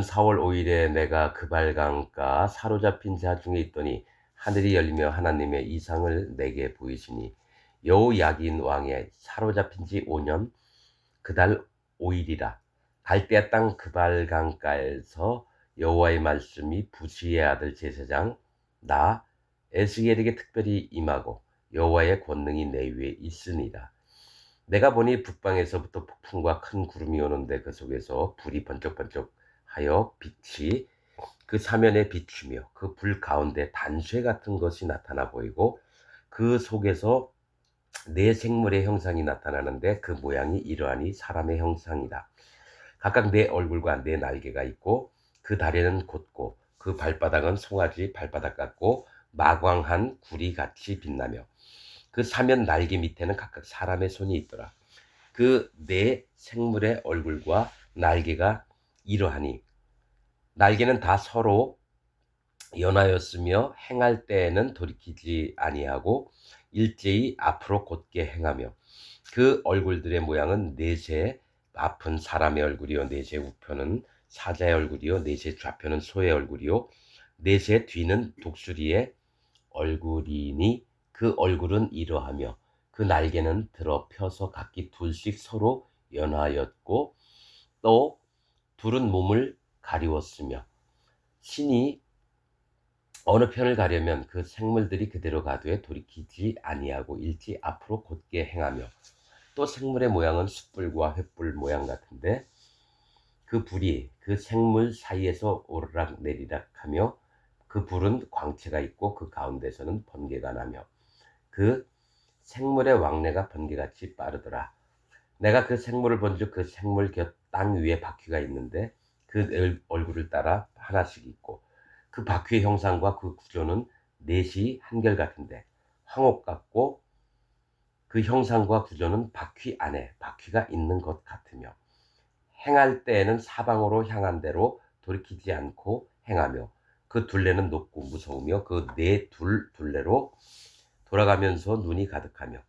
4월 5일에 내가 그발강가 사로잡힌 자 중에 있더니 하늘이 열리며 하나님의 이상을 내게 보이시니 여호야긴 왕의 사로잡힌 지 5년 그달 5일이라. 갈대아 땅 그발강가에서 여호와의 말씀이 부시의 아들 제사장 나 에스겔에게 특별히 임하고 여호와의 권능이 내 위에 있으니라. 내가 보니 북방에서부터 폭풍과 큰 구름이 오는데 그 속에서 불이 번쩍번쩍하여 빛이 그 사면에 비추며 그 불 가운데 단쇠 같은 것이 나타나 보이고 그 속에서 네 생물의 형상이 나타나는데 그 모양이 이러하니 사람의 형상이다. 각각 네 얼굴과 네 날개가 있고 그 다리는 곧고 그 발바닥은 송아지 발바닥 같고 마광한 구리 같이 빛나며 그 사면 날개 밑에는 각각 사람의 손이 있더라. 그 네 생물의 얼굴과 날개가 이러하니 날개는 다 서로 연하였으며 행할 때에는 돌이키지 아니하고 일제히 앞으로 곧게 행하며 그 얼굴들의 모양은 넷의 앞은 사람의 얼굴이요 넷의 우편은 사자의 얼굴이요 넷의 좌편은 소의 얼굴이요 넷의 뒤는 독수리의 얼굴이니 그 얼굴은 이러하며 그 날개는 들어 펴서 각기 둘씩 서로 연하였고 또 둘은 몸을 가리웠으며 신이 어느 편을 가려면 그 생물들이 그대로 가되 돌이키지 아니하고 일찍 앞으로 곧게 행하며 또 생물의 모양은 숯불과 횃불 모양 같은데 그 불이 그 생물 사이에서 오르락 내리락 하며 그 불은 광채가 있고 그 가운데서는 번개가 나며 그 생물의 왕래가 번개같이 빠르더라. 내가 그 생물을 본즉 그 생물 곁 땅 위에 바퀴가 있는데 그 얼굴을 따라 하나씩 있고 그 바퀴의 형상과 그 구조는 넷이 한결같은데 황옥 같고 그 형상과 구조는 바퀴 안에 바퀴가 있는 것 같으며 행할 때에는 사방으로 향한 대로 돌이키지 않고 행하며 그 둘레는 높고 무서우며 그 네 둘레로 돌아가면서 눈이 가득하며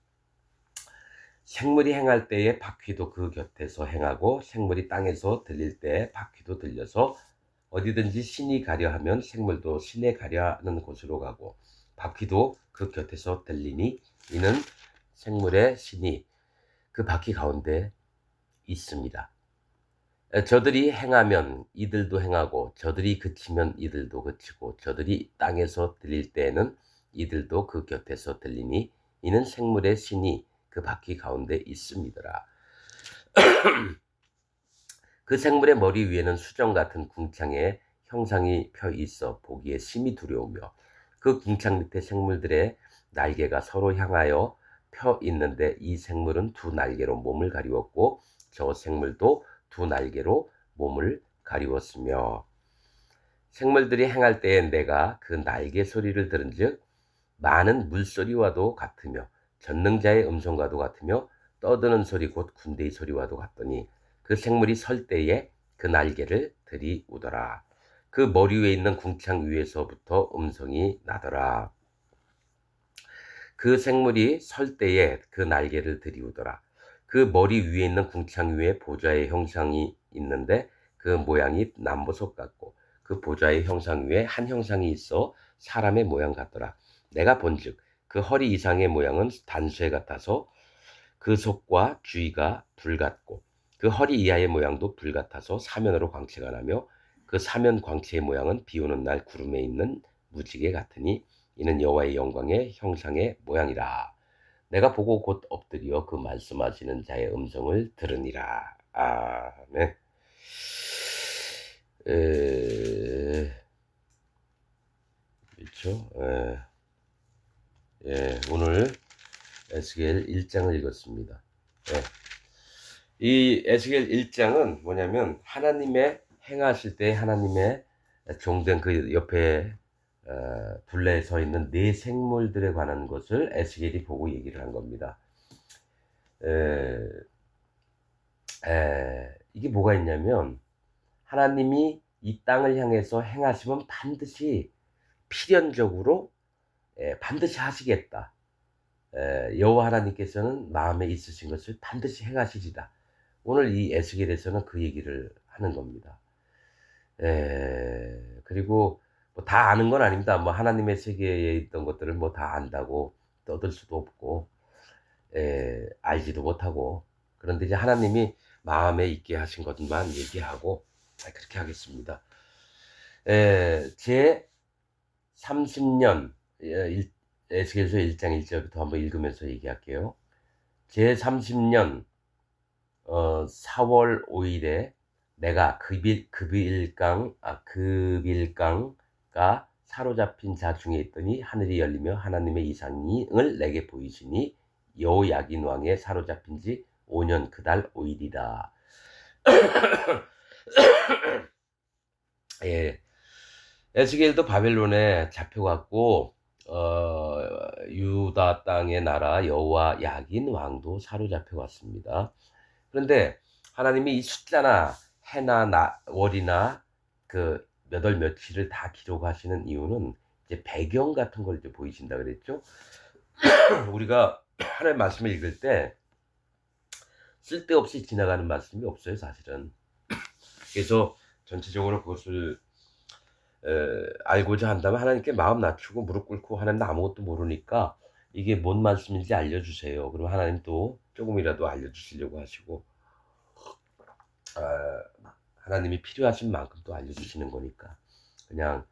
생물이 행할 때에 바퀴도 그 곁에서 행하고 생물이 땅에서 들릴 때에 바퀴도 들려서 어디든지 신이 가려 하면 생물도 신에 가려 하는 곳으로 가고 바퀴도 그 곁에서 들리니 이는 생물의 신이 그 바퀴 가운데 있습니다. 저들이 행하면 이들도 행하고 저들이 그치면 이들도 그치고 저들이 땅에서 들릴 때에는 이들도 그 곁에서 들리니 이는 생물의 신이 그 바퀴 가운데 있음이더라. 그 생물의 머리 위에는 수정 같은 궁창의 형상이 펴 있어 보기에 심히 두려우며 그 궁창 밑에 생물들의 날개가 서로 향하여 펴 있는데 이 생물은 두 날개로 몸을 가리웠고 저 생물도 두 날개로 몸을 가리웠으며 생물들이 행할 때에 내가 그 날개 소리를 들은즉 많은 물소리와도 같으며 전능자의 음성과도 같으며 떠드는 소리 곧 군대의 소리와도 같더니 그 생물이 설 때에 그 날개를 들이우더라. 그 머리 위에 있는 궁창 위에서부터 음성이 나더라. 그 생물이 설 때에 그 날개를 들이우더라. 그 머리 위에 있는 궁창 위에 보좌의 형상이 있는데 그 모양이 남보석 같고 그 보좌의 형상 위에 한 형상이 있어 사람의 모양 같더라. 내가 본즉 그 허리 이상의 모양은 단쇠 같아서 그 속과 주위가 불 같고 그 허리 이하의 모양도 불 같아서 사면으로 광채가 나며 그 사면 광채의 모양은 비 오는 날 구름에 있는 무지개 같으니 이는 여호와의 영광의 형상의 모양이라. 내가 보고 곧 엎드려 그 말씀하시는 자의 음성을 들으니라. 아멘. 그렇죠? 오늘 에스겔 1장을 읽었습니다. 이 에스겔 1장은 뭐냐면 하나님의 행하실 때 하나님의 종된 그 옆에 둘레에 서 있는 네 생물들에 관한 것을 에스겔이 보고 얘기를 한 겁니다. 이게 뭐가 있냐면 하나님이 이 땅을 향해서 행하시면 반드시 필연적으로 반드시 하시겠다. 여호와 하나님께서는 마음에 있으신 것을 반드시 행하시리라. 오늘 이 에스겔에서는 그 얘기를 하는 겁니다. 그리고 뭐 다 아는 건 아닙니다. 뭐 하나님의 세계에 있던 것들을 뭐 다 안다고 떠들 수도 없고, 알지도 못하고. 그런데 이제 하나님이 마음에 있게 하신 것만 얘기하고, 그렇게 하겠습니다. 제 30년, 에스겔서 1장 1절부터 한번 읽으면서 얘기할게요. 제 30년 4월 5일에 내가 그빌강가 사로잡힌 자 중에 있더니 하늘이 열리며 하나님의 이상을 내게 보이시니 여호야긴 왕에 사로잡힌 지 5년 그달 5일이라. 예, 에스겔도 바벨론에 잡혀갔고, 유다 땅의 나라 여호와 야긴 왕도 사로잡혀갔습니다. 그런데 하나님이 이 숫자나 해나 월이나 그 몇 월 며칠을 다 기록하시는 이유는 이제 배경 같은 걸 이제 보이신다 그랬죠. 우리가 하나님 말씀을 읽을 때 쓸데없이 지나가는 말씀이 없어요, 사실은. 그래서 전체적으로 그것을 알고자 한다면 하나님께 마음 낮추고 무릎 꿇고, 하나님 아무것도 모르니까 이게 뭔 말씀인지 알려주세요. 그럼 하나님 또 조금이라도 알려주시려고 하시고, 하나님이 필요하신 만큼 또 알려주시는 거니까 그냥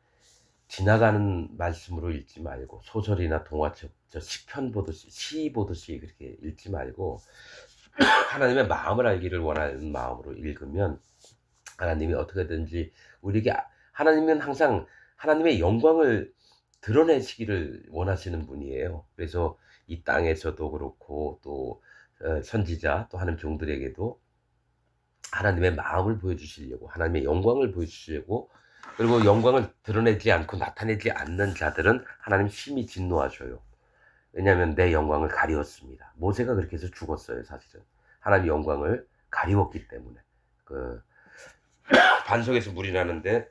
지나가는 말씀으로 읽지 말고, 소설이나 동화책, 저 시편 보듯이, 시 보듯이 그렇게 읽지 말고 하나님의 마음을 알기를 원하는 마음으로 읽으면 하나님이 어떻게든지 우리에게, 하나님은 항상 하나님의 영광을 드러내시기를 원하시는 분이에요. 그래서 이 땅에서도 그렇고, 또 선지자, 또 하나님 종들에게도 하나님의 마음을 보여주시려고, 하나님의 영광을 보여주시려고, 그리고 영광을 드러내지 않고 나타내지 않는 자들은 하나님 심히 진노하셔요. 왜냐하면 내 영광을 가리웠습니다. 모세가 그렇게 해서 죽었어요, 사실은. 하나님의 영광을 가리웠기 때문에. 그 반석에서 물이 나는데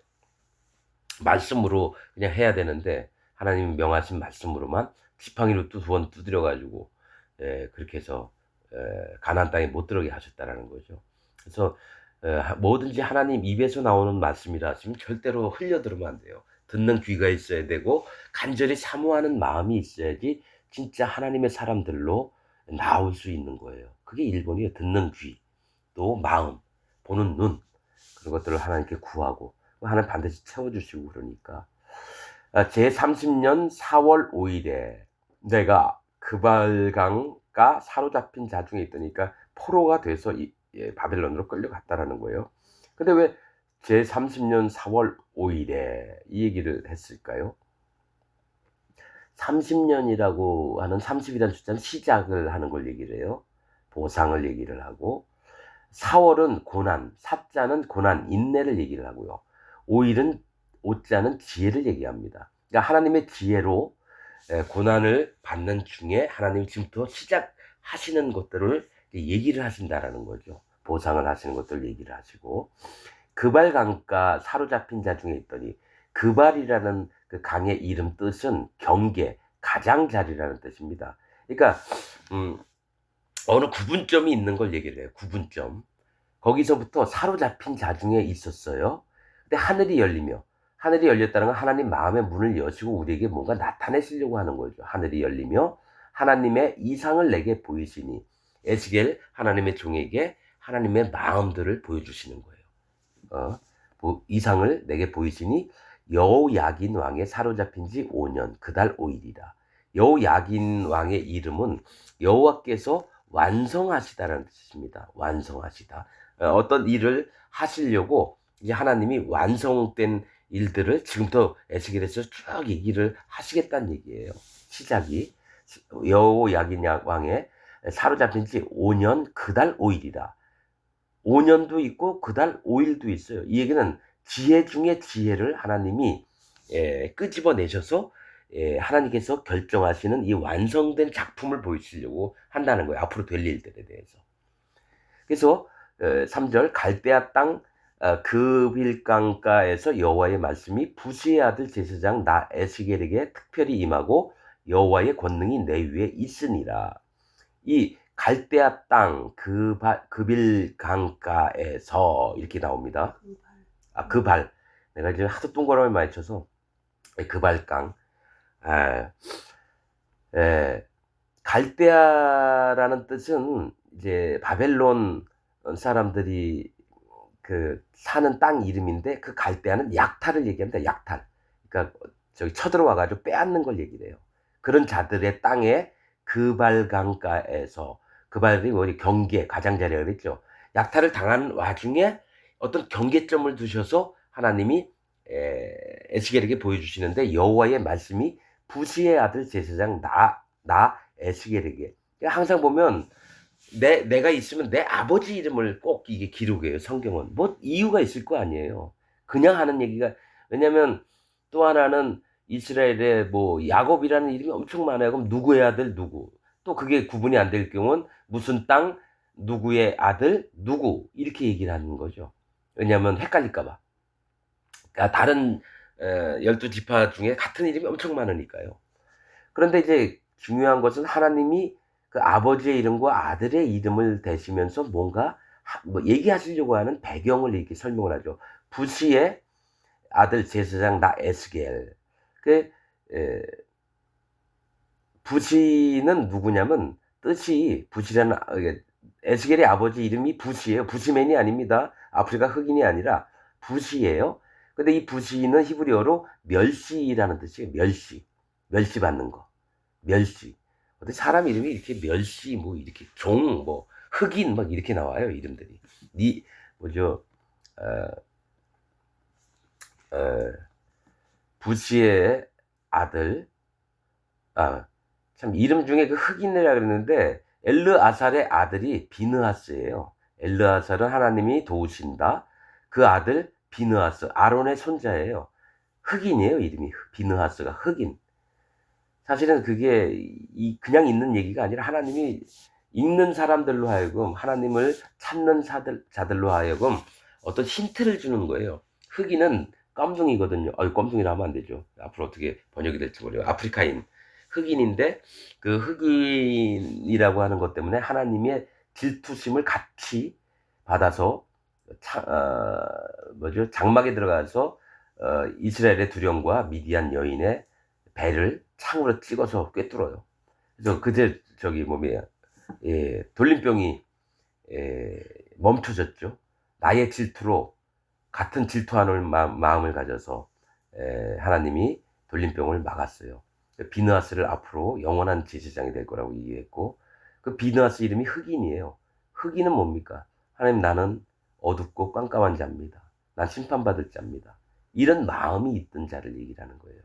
말씀으로 그냥 해야 되는데, 하나님 명하신 말씀으로만 지팡이로 두 번 두드려가지고, 그렇게 해서 가나안 땅에 못 들어게 하셨다라는 거죠. 그래서 뭐든지 하나님 입에서 나오는 말씀이라 하시면 절대로 흘려들으면 안 돼요. 듣는 귀가 있어야 되고 간절히 사모하는 마음이 있어야지 진짜 하나님의 사람들로 나올 수 있는 거예요. 그게 1번이에요. 듣는 귀, 또 마음, 보는 눈, 그런 것들을 하나님께 구하고 하나님 반드시 채워주시고. 그러니까 제 30년 4월 5일에 내가 그발강가 사로잡힌 자 중에 있더니까 포로가 돼서 바벨론으로 끌려갔다라는 거예요. 근데 왜 제 30년 4월 5일에 이 얘기를 했을까요? 30년이라고 하는 30이라는 숫자는 시작을 하는 걸 얘기를 해요. 보상을 얘기를 하고, 4월은 고난, 사자는 고난, 인내를 얘기를 하고요. 5일은, 오자는 지혜를 얘기합니다. 그러니까 하나님의 지혜로 고난을 받는 중에 하나님이 지금부터 시작하시는 것들을 얘기를 하신다라는 거죠. 보상을 하시는 것들을 얘기를 하시고, 그발 강가 사로잡힌 자 중에 있더니, 그발이라는 그 강의 이름 뜻은 경계, 가장자리라는 뜻입니다. 그러니까 어느 구분점이 있는 걸 얘기를 해요. 구분점. 거기서부터 사로잡힌 자 중에 있었어요. 근데 하늘이 열리며, 하늘이 열렸다는 건 하나님 마음의 문을 여시고 우리에게 뭔가 나타내시려고 하는 거죠. 하늘이 열리며 하나님의 이상을 내게 보이시니, 에스겔 하나님의 종에게 하나님의 마음들을 보여주시는 거예요. 이상을 내게 보이시니 여호야긴 왕에 사로잡힌 지 5년 그달 5일이라. 여호야긴 왕의 이름은 여호와께서 완성하시다라는 뜻입니다. 완성하시다. 어떤 일을 하시려고 이제 하나님이 완성된 일들을 지금부터 에스겔에서 쭉 얘기를 하시겠다는 얘기예요. 시작이 여호야긴 왕에 사로잡힌 지 5년 그달 5일이라. 5년도 있고 그달 5일도 있어요. 이 얘기는 지혜 중에 지혜를 하나님이 끄집어내셔서 하나님께서 결정하시는 이 완성된 작품을 보이시려고 한다는 거예요. 앞으로 될 일들에 대해서. 그래서 3절 갈대아 땅 그빌강가에서 여호와의 말씀이 부시의 아들 제사장 나 에스겔에게 특별히 임하고 여호와의 권능이 내 위에 있으니라. 이 갈대아 땅 그빌 강가에서 이렇게 나옵니다. 그발. 내가 지금 하도 동그라미 많이 쳐서 그발강. 아, 에, 갈대아라는 뜻은 이제 바벨론 사람들이 그 사는 땅 이름인데, 그 갈대아는 약탈을 얘기합니다. 약탈. 그러니까 저기 쳐들어와 가지고 빼앗는 걸 얘기를 해요. 그런 자들의 땅에 그발강가에서, 그발이 우리 경계 가장자리라 그랬죠. 약탈을 당한 와중에 어떤 경계점을 두셔서 하나님이 에스겔에게 보여주시는데, 여호와의 말씀이 부시의 아들 제사장 나 에스겔에게. 항상 보면 내가 있으면 내 아버지 이름을 꼭 이게 기록해요, 성경은. 뭐 이유가 있을 거 아니에요. 그냥 하는 얘기가. 왜냐면 또 하나는 이스라엘에 뭐 야곱이라는 이름이 엄청 많아요. 그럼 누구의 아들 누구. 또 그게 구분이 안 될 경우는 무슨 땅 누구의 아들 누구 이렇게 얘기를 하는 거죠. 왜냐면 헷갈릴까 봐. 그러니까 다른 12지파 중에 같은 이름이 엄청 많으니까요. 그런데 이제 중요한 것은 하나님이 그 아버지의 이름과 아들의 이름을 대시면서 뭔가 뭐 얘기하시려고 하는 배경을 이렇게 설명을 하죠. 부시의 아들 제사장 나 에스겔. 그 부시는 누구냐면, 뜻이 부시라는 에스겔의 아버지 이름이 부시예요. 부시맨이 아닙니다. 아프리카 흑인이 아니라 부시예요. 근데 이 부시는 히브리어로 멸시라는 뜻이에요. 멸시. 멸시받는 거. 멸시. 어떻게 사람 이름이 이렇게 멸시, 뭐 이렇게 종, 뭐 흑인 막 이렇게 나와요, 이름들이. 뭐죠? 어, 어, 부시의 아들. 참 이름 중에 그 흑인이라 그랬는데, 엘르아살의 아들이 비느하스예요. 엘르아살은 하나님이 도우신다. 그 아들 비느하스, 아론의 손자예요. 흑인이에요, 이름이. 비느하스가 흑인. 사실은 그게 그냥 있는 얘기가 아니라, 하나님이 읽는 사람들로 하여금, 하나님을 찾는 자들로 하여금 어떤 힌트를 주는 거예요. 흑인은 깜둥이거든요. 깜둥이라 하면 안 되죠. 앞으로 어떻게 번역이 될지 모르겠어요. 아프리카인 흑인인데, 그 흑인이라고 하는 것 때문에 하나님의 질투심을 같이 받아서 장막에 들어가서 이스라엘의 두령과 미디안 여인의 배를 창으로 찍어서 꿰뚫어요. 그래서 그제 저기 뭐야, 돌림병이 멈춰졌죠. 나의 질투로 같은 질투하는 마음을 가져서 하나님이 돌림병을 막았어요. 비느하스를 앞으로 영원한 제사장이 될 거라고 얘기했고, 그 비느하스 이름이 흑인이에요. 흑인은 뭡니까? 하나님, 나는 어둡고 깜깜한 자입니다. 난 심판받을 자입니다. 이런 마음이 있던 자를 얘기를 하는 거예요.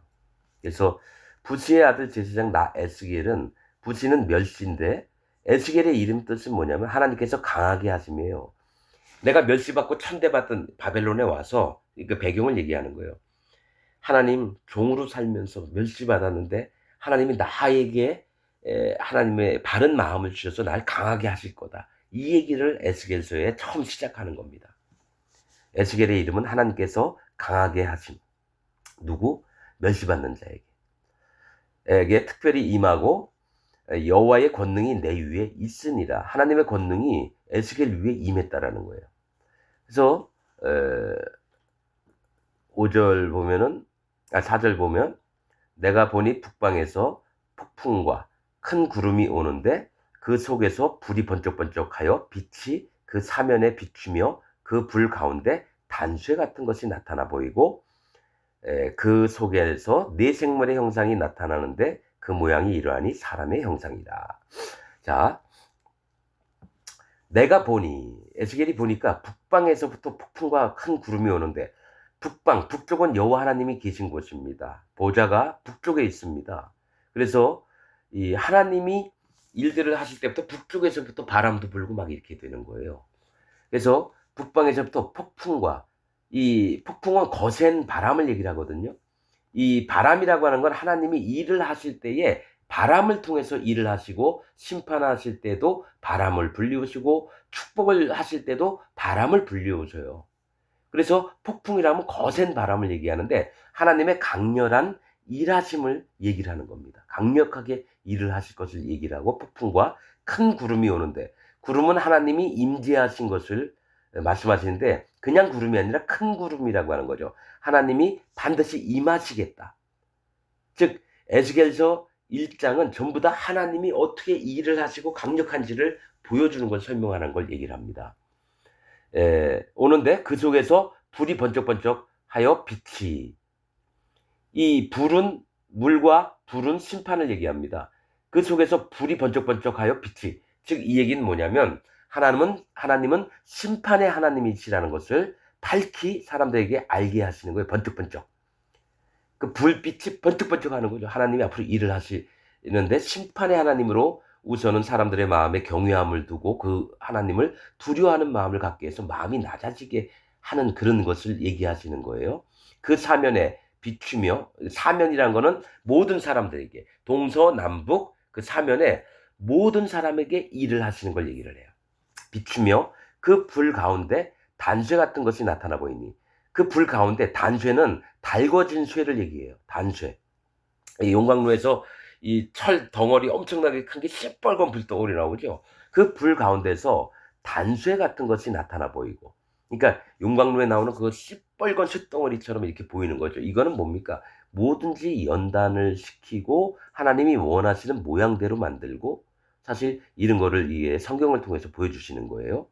그래서 부시의 아들 제사장 나 에스겔은, 부시는 멸시인데 에스겔의 이름 뜻은 뭐냐면 하나님께서 강하게 하심이에요. 내가 멸시받고 천대받던 바벨론에 와서 그 배경을 얘기하는 거예요. 하나님 종으로 살면서 멸시받았는데 하나님이 나에게 하나님의 바른 마음을 주셔서 날 강하게 하실 거다. 이 얘기를 에스겔서에 처음 시작하는 겁니다. 에스겔의 이름은 하나님께서 강하게 하심. 누구? 멸시받는 자에게 특별히 임하고 여호와의 권능이 내 위에 있으니라. 하나님의 권능이 에스겔 위에 임했다라는 거예요. 그래서 5절 보면은 4절 보면, 내가 보니 북방에서 폭풍과 큰 구름이 오는데 그 속에서 불이 번쩍번쩍하여 빛이 그 사면에 비추며 그 불 가운데 단쇠 같은 것이 나타나 보이고, 그 속에서 네 생물의 형상이 나타나는데 그 모양이 이러하니 사람의 형상이라. 자, 내가 보니, 에스겔이 보니까 북방에서부터 폭풍과 큰 구름이 오는데, 북쪽은 여호와 하나님이 계신 곳입니다. 보좌가 북쪽에 있습니다. 그래서 이 하나님이 일들을 하실 때부터 북쪽에서부터 바람도 불고 막 이렇게 되는 거예요. 그래서 북방에서부터 폭풍과, 이 폭풍은 거센 바람을 얘기를 하거든요. 이 바람이라고 하는 건 하나님이 일을 하실 때에 바람을 통해서 일을 하시고, 심판하실 때도 바람을 불리우시고, 축복을 하실 때도 바람을 불리우셔요. 그래서 폭풍이라면 거센 바람을 얘기하는데, 하나님의 강렬한 일하심을 얘기를 하는 겁니다. 강력하게 일을 하실 것을 얘기를 하고, 폭풍과 큰 구름이 오는데, 구름은 하나님이 임재하신 것을 말씀하시는데, 그냥 구름이 아니라 큰 구름이라고 하는 거죠. 하나님이 반드시 임하시겠다. 즉 에스겔서 1장은 전부 다 하나님이 어떻게 일을 하시고 강력한지를 보여주는 걸 설명하는 걸 얘기를 합니다. 오는데 그 속에서 불이 번쩍번쩍 하여 빛이, 이 불은 물과 불은 심판을 얘기합니다. 그 속에서 불이 번쩍번쩍하여 빛이, 즉 이 얘기는 뭐냐면 하나님은 심판의 하나님이시라는 것을 밝히 사람들에게 알게 하시는 거예요. 번쩍번쩍. 그 불빛이 번쩍번쩍하는 거죠. 하나님이 앞으로 일을 하시는데 심판의 하나님으로 우선은 사람들의 마음에 경외함을 두고 그 하나님을 두려워하는 마음을 갖게 해서 마음이 낮아지게 하는 그런 것을 얘기하시는 거예요. 그 사면에 비추며, 사면이라는 거는 모든 사람들에게, 동서남북 그 사면에 모든 사람에게 일을 하시는 걸 얘기를 해요. 비추며 그 불 가운데 단쇠 같은 것이 나타나 보이니, 그 불 가운데 단쇠는 달궈진 쇠를 얘기해요. 단쇠. 용광로에서 이 철 덩어리 엄청나게 큰 게 시뻘건 불덩어리 나오죠. 그 불 가운데서 단쇠 같은 것이 나타나 보이고, 그러니까 용광로에 나오는 그 시뻘건 쇳덩어리처럼 이렇게 보이는 거죠. 이거는 뭡니까? 뭐든지 연단을 시키고 하나님이 원하시는 모양대로 만들고, 사실 이런 거를 이 성경을 통해서 보여주시는 거예요.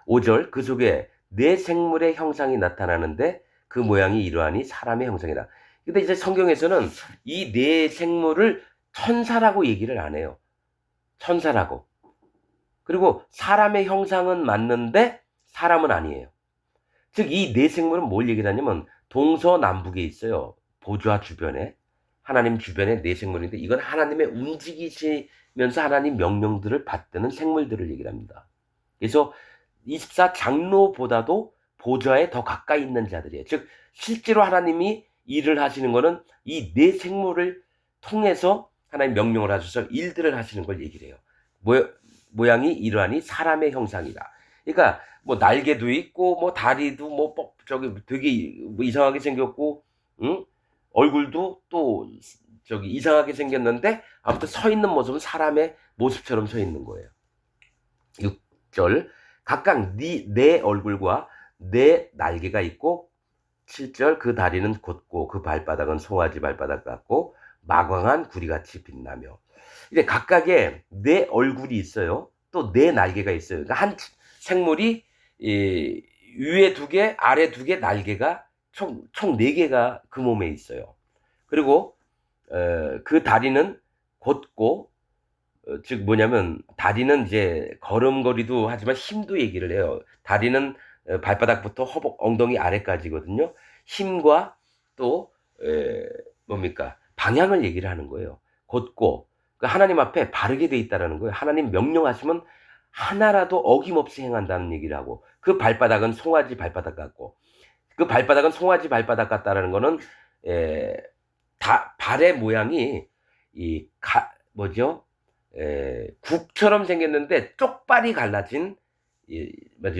5절, 그 속에 네 생물의 형상이 나타나는데 그 모양이 이러하니 사람의 형상이다. 근데 이제 성경에서는 이 네 생물을 천사라고 얘기를 안 해요. 천사라고. 그리고 사람의 형상은 맞는데 사람은 아니에요. 즉 이 네 생물은 뭘 얘기를 하냐면 동서남북에 있어요. 보좌 주변에. 하나님 주변에 네 생물인데 이건 하나님의 움직이시면서 하나님 명령들을 받드는 생물들을 얘기를 합니다. 그래서 24장로보다도 보좌에 더 가까이 있는 자들이에요. 즉 실제로 하나님이 일을 하시는 것은 이 네 생물을 통해서 하나님 명령을 하셔서 일들을 하시는 걸 얘기를 해요. 모양이 이러하니 사람의 형상이다. 그러니까 뭐 날개도 있고 뭐 다리도 뭐 저기 되게 뭐 이상하게 생겼고, 응? 얼굴도 또 저기 이상하게 생겼는데 아무튼 서 있는 모습은 사람의 모습처럼 서 있는 거예요. 6절, 각각 네 얼굴과 네 날개가 있고, 7절, 그 다리는 곧고 그 발바닥은 송아지 발바닥 같고 마광한 구리같이 빛나며. 이제 각각의 네 얼굴이 있어요. 또 네 날개가 있어요. 그러니까 한 생물이 위에 두 개, 아래 두 개 날개가 총 네 개가 그 몸에 있어요. 그리고 그 다리는 곧고, 즉 뭐냐면 다리는 이제 걸음걸이도 하지만 힘도 얘기를 해요. 다리는 발바닥부터 허벅 엉덩이 아래까지거든요. 힘과 또 뭡니까? 방향을 얘기를 하는 거예요. 곧고, 그러니까 하나님 앞에 바르게 돼 있다라는 거예요. 하나님 명령하시면 하나라도 어김없이 행한다는 얘기를 하고, 그 발바닥은 송아지 발바닥 같고, 그 발바닥은 송아지 발바닥 같다라는 거는 발의 모양이 뭐죠? 국처럼 생겼는데 쪽발이 갈라진,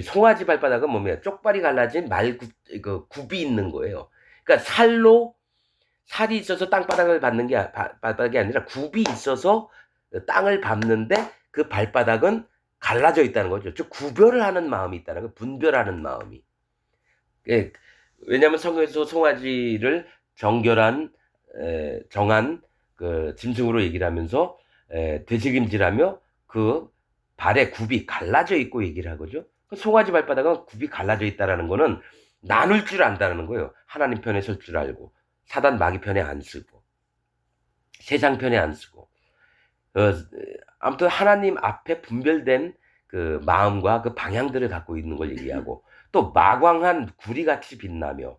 송아지 발바닥은 뭡니까? 쪽발이 갈라진 그 굽이 있는 거예요. 그러니까 살이 있어서 땅바닥을 밟는 게 발바닥이 아니라 굽이 있어서 땅을 밟는데 그 발바닥은 갈라져 있다는 거죠. 즉 구별을 하는 마음이 있다는 거예요. 분별하는 마음이. 예, 왜냐하면 성경에서 송아지를 정결한 정한 그 짐승으로 얘기를 하면서 되새김질하며 그 발의 굽이 갈라져 있고 얘기를 하거죠. 그 송아지 발바닥은 굽이 갈라져 있다라는 거는 나눌 줄 안다는 거예요. 하나님 편에 설 줄 알고 사단 마귀 편에 안 쓰고 세상 편에 안 쓰고, 아무튼 하나님 앞에 분별된 그 마음과 그 방향들을 갖고 있는 걸 얘기하고, 또 마광한 구리같이 빛나며,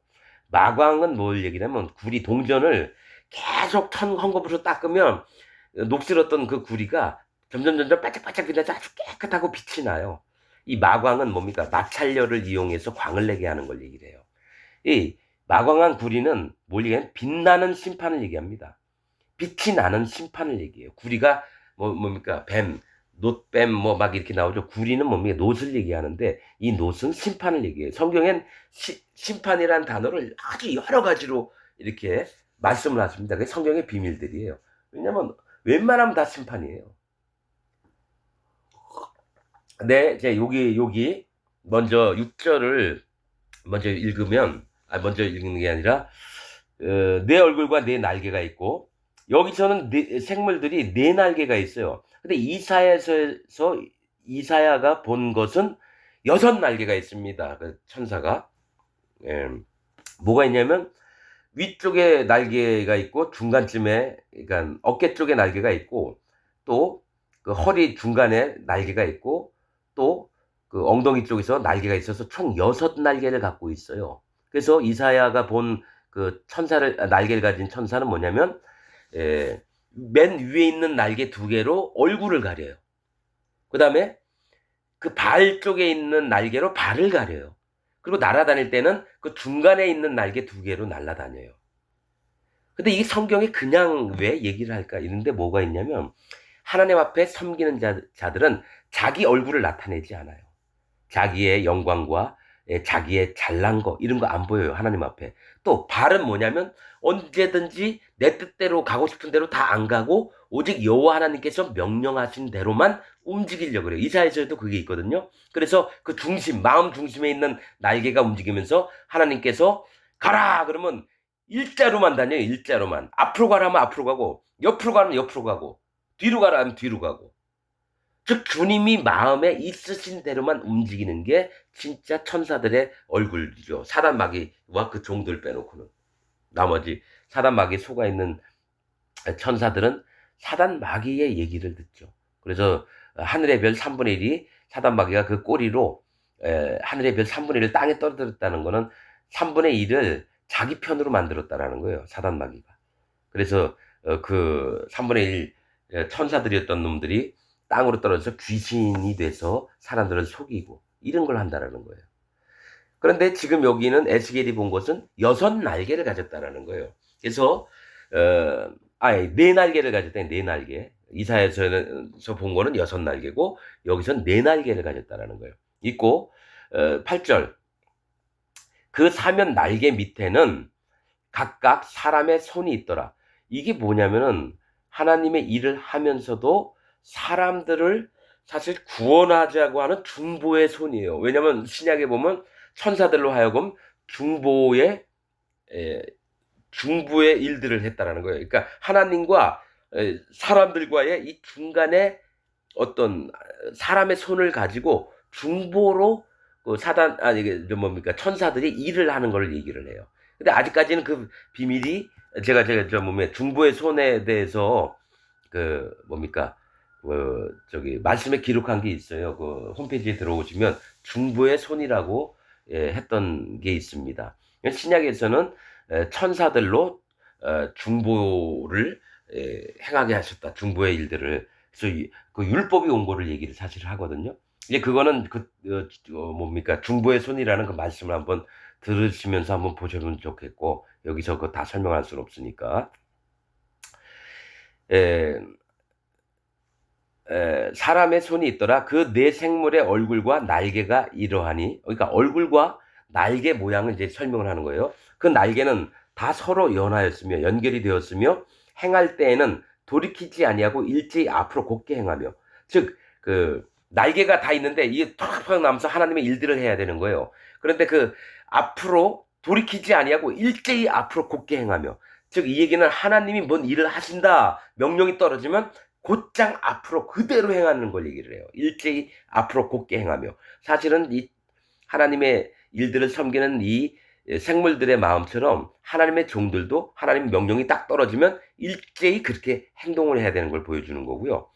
마광은 뭘 얘기냐면 구리 동전을 계속 헝겊으로 닦으면 녹슬었던 그 구리가 점점 반짝반짝 빛나서 아주 깨끗하고 빛이 나요. 이 마광은 뭡니까? 마찰열을 이용해서 광을 내게 하는 걸 얘기를 해요. 이 마광한 구리는 뭘 얘기하면 빛나는 심판을 얘기합니다. 빛이 나는 심판을 얘기해요. 구리가 뭡니까? 뱀, 놋뱀 뭐 막 이렇게 나오죠. 구리는 뭡니까? 놋을 얘기하는데 이 놋은 심판을 얘기해요. 성경엔 심판이란 단어를 아주 여러 가지로 이렇게 말씀을 하십니다. 그게 성경의 비밀들이에요. 왜냐면 웬만하면 다 심판이에요. 네, 이제 여기 먼저 6절을 먼저 읽는 게 아니라 네 얼굴과 네 날개가 있고 여기서는 생물들이 네 날개가 있어요. 근데 이사야가 본 것은 여섯 날개가 있습니다. 그 천사가. 예. 뭐가 있냐면 위쪽에 날개가 있고 중간쯤에 그러니까 어깨 쪽에 날개가 있고 또 그 허리 중간에 날개가 있고 또 그 엉덩이 쪽에서 날개가 있어서 총 여섯 날개를 갖고 있어요. 그래서 이사야가 본 그 천사를 날개를 가진 천사는 뭐냐면 맨 위에 있는 날개 두 개로 얼굴을 가려요. 그다음에 그 발 쪽에 있는 날개로 발을 가려요. 그리고 날아다닐 때는 그 중간에 있는 날개 두 개로 날아다녀요. 근데 이 성경에 그냥 왜 얘기를 할까? 이런데 뭐가 있냐면 하나님 앞에 섬기는 자들은 자기 얼굴을 나타내지 않아요. 자기의 영광과 자기의 잘난 거 이런 거 안 보여요. 하나님 앞에. 또 발은 뭐냐면 언제든지 내 뜻대로 가고 싶은 대로 다 안 가고 오직 여호와 하나님께서 명령하신 대로만 움직이려고 그래요. 이사야서에도 그게 있거든요. 그래서 그 중심, 마음 중심에 있는 날개가 움직이면서 하나님께서 가라 그러면 일자로만 다녀요. 일자로만. 앞으로 가라면 앞으로 가고 옆으로 가면 옆으로 가고 뒤로 가라면 뒤로 가고. 즉 주님이 마음에 있으신 대로만 움직이는 게 진짜 천사들의 얼굴이죠. 사단 마귀와 그 종들 빼놓고는. 나머지 사단 마귀 속아 있는 천사들은 사단 마귀의 얘기를 듣죠. 그래서 하늘의 별 3분의 1이 사단 마귀가 그 꼬리로 하늘의 별 3분의 1을 땅에 떨어뜨렸다는 거는 3분의 1을 자기 편으로 만들었다라는 거예요. 사단 마귀가. 그래서 그 3분의 1 천사들이었던 놈들이 땅으로 떨어져서 귀신이 돼서 사람들을 속이고 이런 걸 한다라는 거예요. 그런데 지금 여기는 에스겔이 본 것은 여섯 날개를 가졌다라는 거예요. 그래서 네 날개를 가졌다. 네 날개. 이사야서에서 본 거는 여섯 날개고 여기선 네 날개를 가졌다라는 거예요. 있고 8절 그 사면 날개 밑에는 각각 사람의 손이 있더라. 이게 뭐냐면은 하나님의 일을 하면서도 사람들을 사실 구원하자고 하는 중보의 손이에요. 왜냐하면 신약에 보면 천사들로 하여금 중보의 중보의 일들을 했다라는 거예요. 그러니까 하나님과 사람들과의 이 중간에 어떤 사람의 손을 가지고 중보로 그 뭡니까 천사들이 일을 하는 걸 얘기를 해요. 근데 아직까지는 그 비밀이 제가 중보의 손에 대해서 그 뭡니까 저기 말씀에 기록한 게 있어요. 그 홈페이지에 들어오시면 중보의 손이라고 했던 게 있습니다. 신약에서는 천사들로 중보를 행하게 하셨다. 중보의 일들을. 그래서 그 율법이 온 거를 얘기를 사실 하거든요. 이제 그거는 뭡니까 중보의 손이라는 그 말씀을 한번 들으시면서 한번 보시면 좋겠고 여기서 그거 다 설명할 수는 없으니까. 사람의 손이 있더라. 그 네 생물의 얼굴과 날개가 이러하니, 그러니까 얼굴과 날개 모양을 이제 설명을 하는 거예요. 그 날개는 다 서로 연하였으며 연결이 되었으며 행할 때에는 돌이키지 아니하고 일제히 앞으로 곧게 행하며, 즉 그 날개가 다 있는데 이게 팍팍 나면서 하나님의 일들을 해야 되는 거예요. 그런데 그 앞으로 돌이키지 아니하고 일제히 앞으로 곧게 행하며, 즉 이 얘기는 하나님이 뭔 일을 하신다 명령이 떨어지면 곧장 앞으로 그대로 행하는 걸 얘기를 해요. 일제히 앞으로 곧게 행하며. 사실은 이 하나님의 일들을 섬기는 이 생물들의 마음처럼 하나님의 종들도 하나님 명령이 딱 떨어지면 일제히 그렇게 행동을 해야 되는 걸 보여주는 거고요.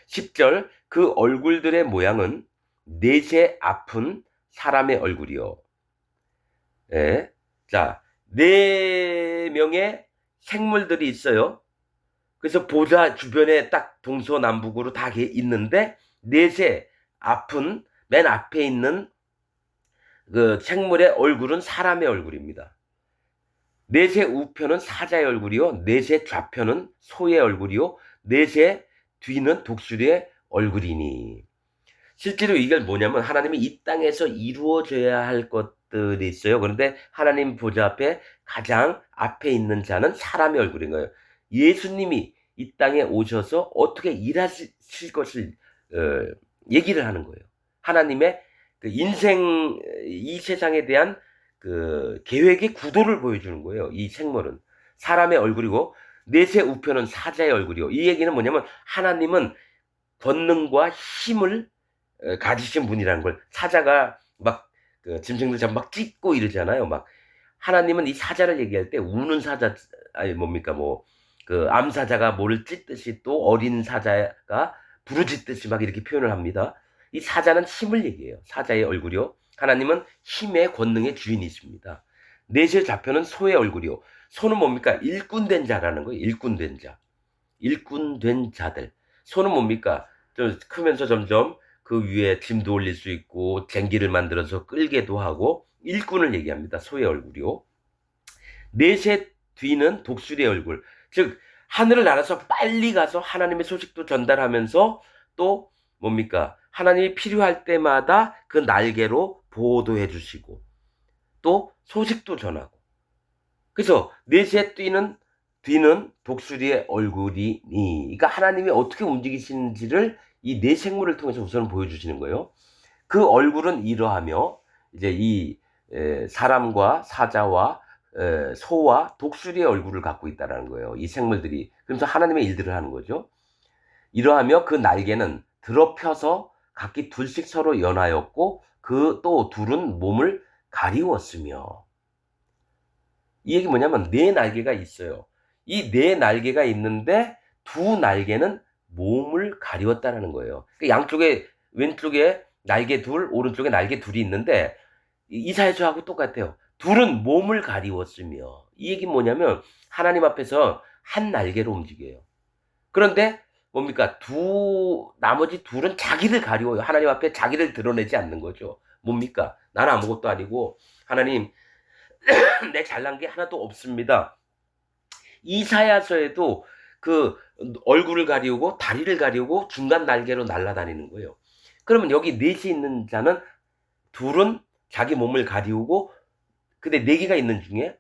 10절 그 얼굴들의 모양은 넷의 아픈 사람의 얼굴이요. 예. 자, 4명의 생물들이 있어요. 그래서 보좌 주변에 딱 동서남북으로 다 있는데 넷의 아픈 맨 앞에 있는 그 생물의 얼굴은 사람의 얼굴입니다. 넷의 우편은 사자의 얼굴이요, 넷의 좌편은 소의 얼굴이요, 넷의 뒤는 독수리의 얼굴이니. 실제로 이게 뭐냐면 하나님이 이 땅에서 이루어져야 할 것들이 있어요. 그런데 하나님 보좌 앞에 가장 앞에 있는 자는 사람의 얼굴인 거예요. 예수님이 이 땅에 오셔서 어떻게 일하실 것을 얘기를 하는 거예요. 하나님의 그 인생 이 세상에 대한 그 계획의 구도를 보여주는 거예요. 이 생물은 사람의 얼굴이고 넷의 우표는 사자의 얼굴이요. 이 얘기는 뭐냐면 하나님은 권능과 힘을 가지신 분이라는 걸 사자가 막 그 짐승들 잡아 막 찢고 이러잖아요. 막 하나님은 이 사자를 얘기할 때 우는 사자 아니 뭡니까 뭐 그 암사자가 뭐를 찢듯이 또 어린 사자가 부르짖듯이 막 이렇게 표현을 합니다. 이 사자는 힘을 얘기해요. 사자의 얼굴이요. 하나님은 힘의 권능의 주인이십니다. 넷의 좌표는 소의 얼굴이요. 소는 뭡니까? 일꾼된 자라는 거예요. 일꾼된 자. 일꾼된 자들. 소는 뭡니까? 좀 크면서 점점 그 위에 짐도 올릴 수 있고 쟁기를 만들어서 끌게도 하고 일꾼을 얘기합니다. 소의 얼굴이요. 넷의 뒤는 독수리의 얼굴. 즉 하늘을 날아서 빨리 가서 하나님의 소식도 전달하면서 또 뭡니까? 하나님이 필요할 때마다 그 날개로 보호도 해주시고 또 소식도 전하고. 그래서 넷의 뒤는 독수리의 얼굴이니. 그러니까 하나님이 어떻게 움직이시는지를 이 네 생물을 통해서 우선 보여주시는 거예요. 그 얼굴은 이러하며 이제 이 사람과 사자와 소와 독수리의 얼굴을 갖고 있다라는 거예요. 이 생물들이. 그러면서 하나님의 일들을 하는 거죠. 이러하며 그 날개는 드러펴서 각기 둘씩 서로 연하였고 그 또 둘은 몸을 가리웠으며. 이 얘기 뭐냐면 네 날개가 있어요. 이 네 날개가 있는데 두 날개는 몸을 가리웠다라는 거예요. 그러니까 양쪽에 왼쪽에 날개 둘, 오른쪽에 날개 둘이 있는데 이사야서하고 똑같아요. 둘은 몸을 가리웠으며. 이 얘기 뭐냐면 하나님 앞에서 한 날개로 움직여요. 그런데 뭡니까? 나머지 둘은 자기를 가리워요. 하나님 앞에 자기를 드러내지 않는 거죠. 뭡니까? 나는 아무것도 아니고 하나님 내 잘난 게 하나도 없습니다. 이사야서에도 그 얼굴을 가리우고 다리를 가리우고 중간 날개로 날아다니는 거예요. 그러면 여기 넷이 있는 자는 둘은 자기 몸을 가리우고 근데 네 개가 있는 중에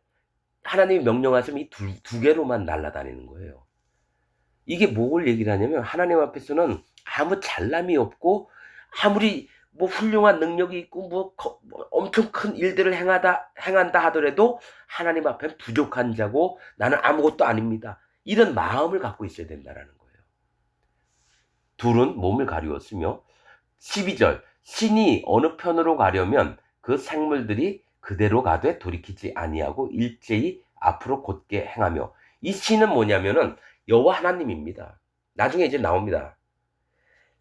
하나님이 명령하시면 이 두 개로만 날아다니는 거예요. 이게 뭘 얘기를 하냐면 하나님 앞에서는 아무 잘남이 없고 아무리 뭐 훌륭한 능력이 있고 뭐 엄청 큰 일들을 행한다 하더라도 하나님 앞엔 부족한 자고 나는 아무것도 아닙니다. 이런 마음을 갖고 있어야 된다라는 거예요. 둘은 몸을 가리웠으며 12절 신이 어느 편으로 가려면 그 생물들이 그대로 가되 돌이키지 아니하고 일제히 앞으로 곧게 행하며. 이 신은 뭐냐면은 여호와 하나님입니다. 나중에 이제 나옵니다.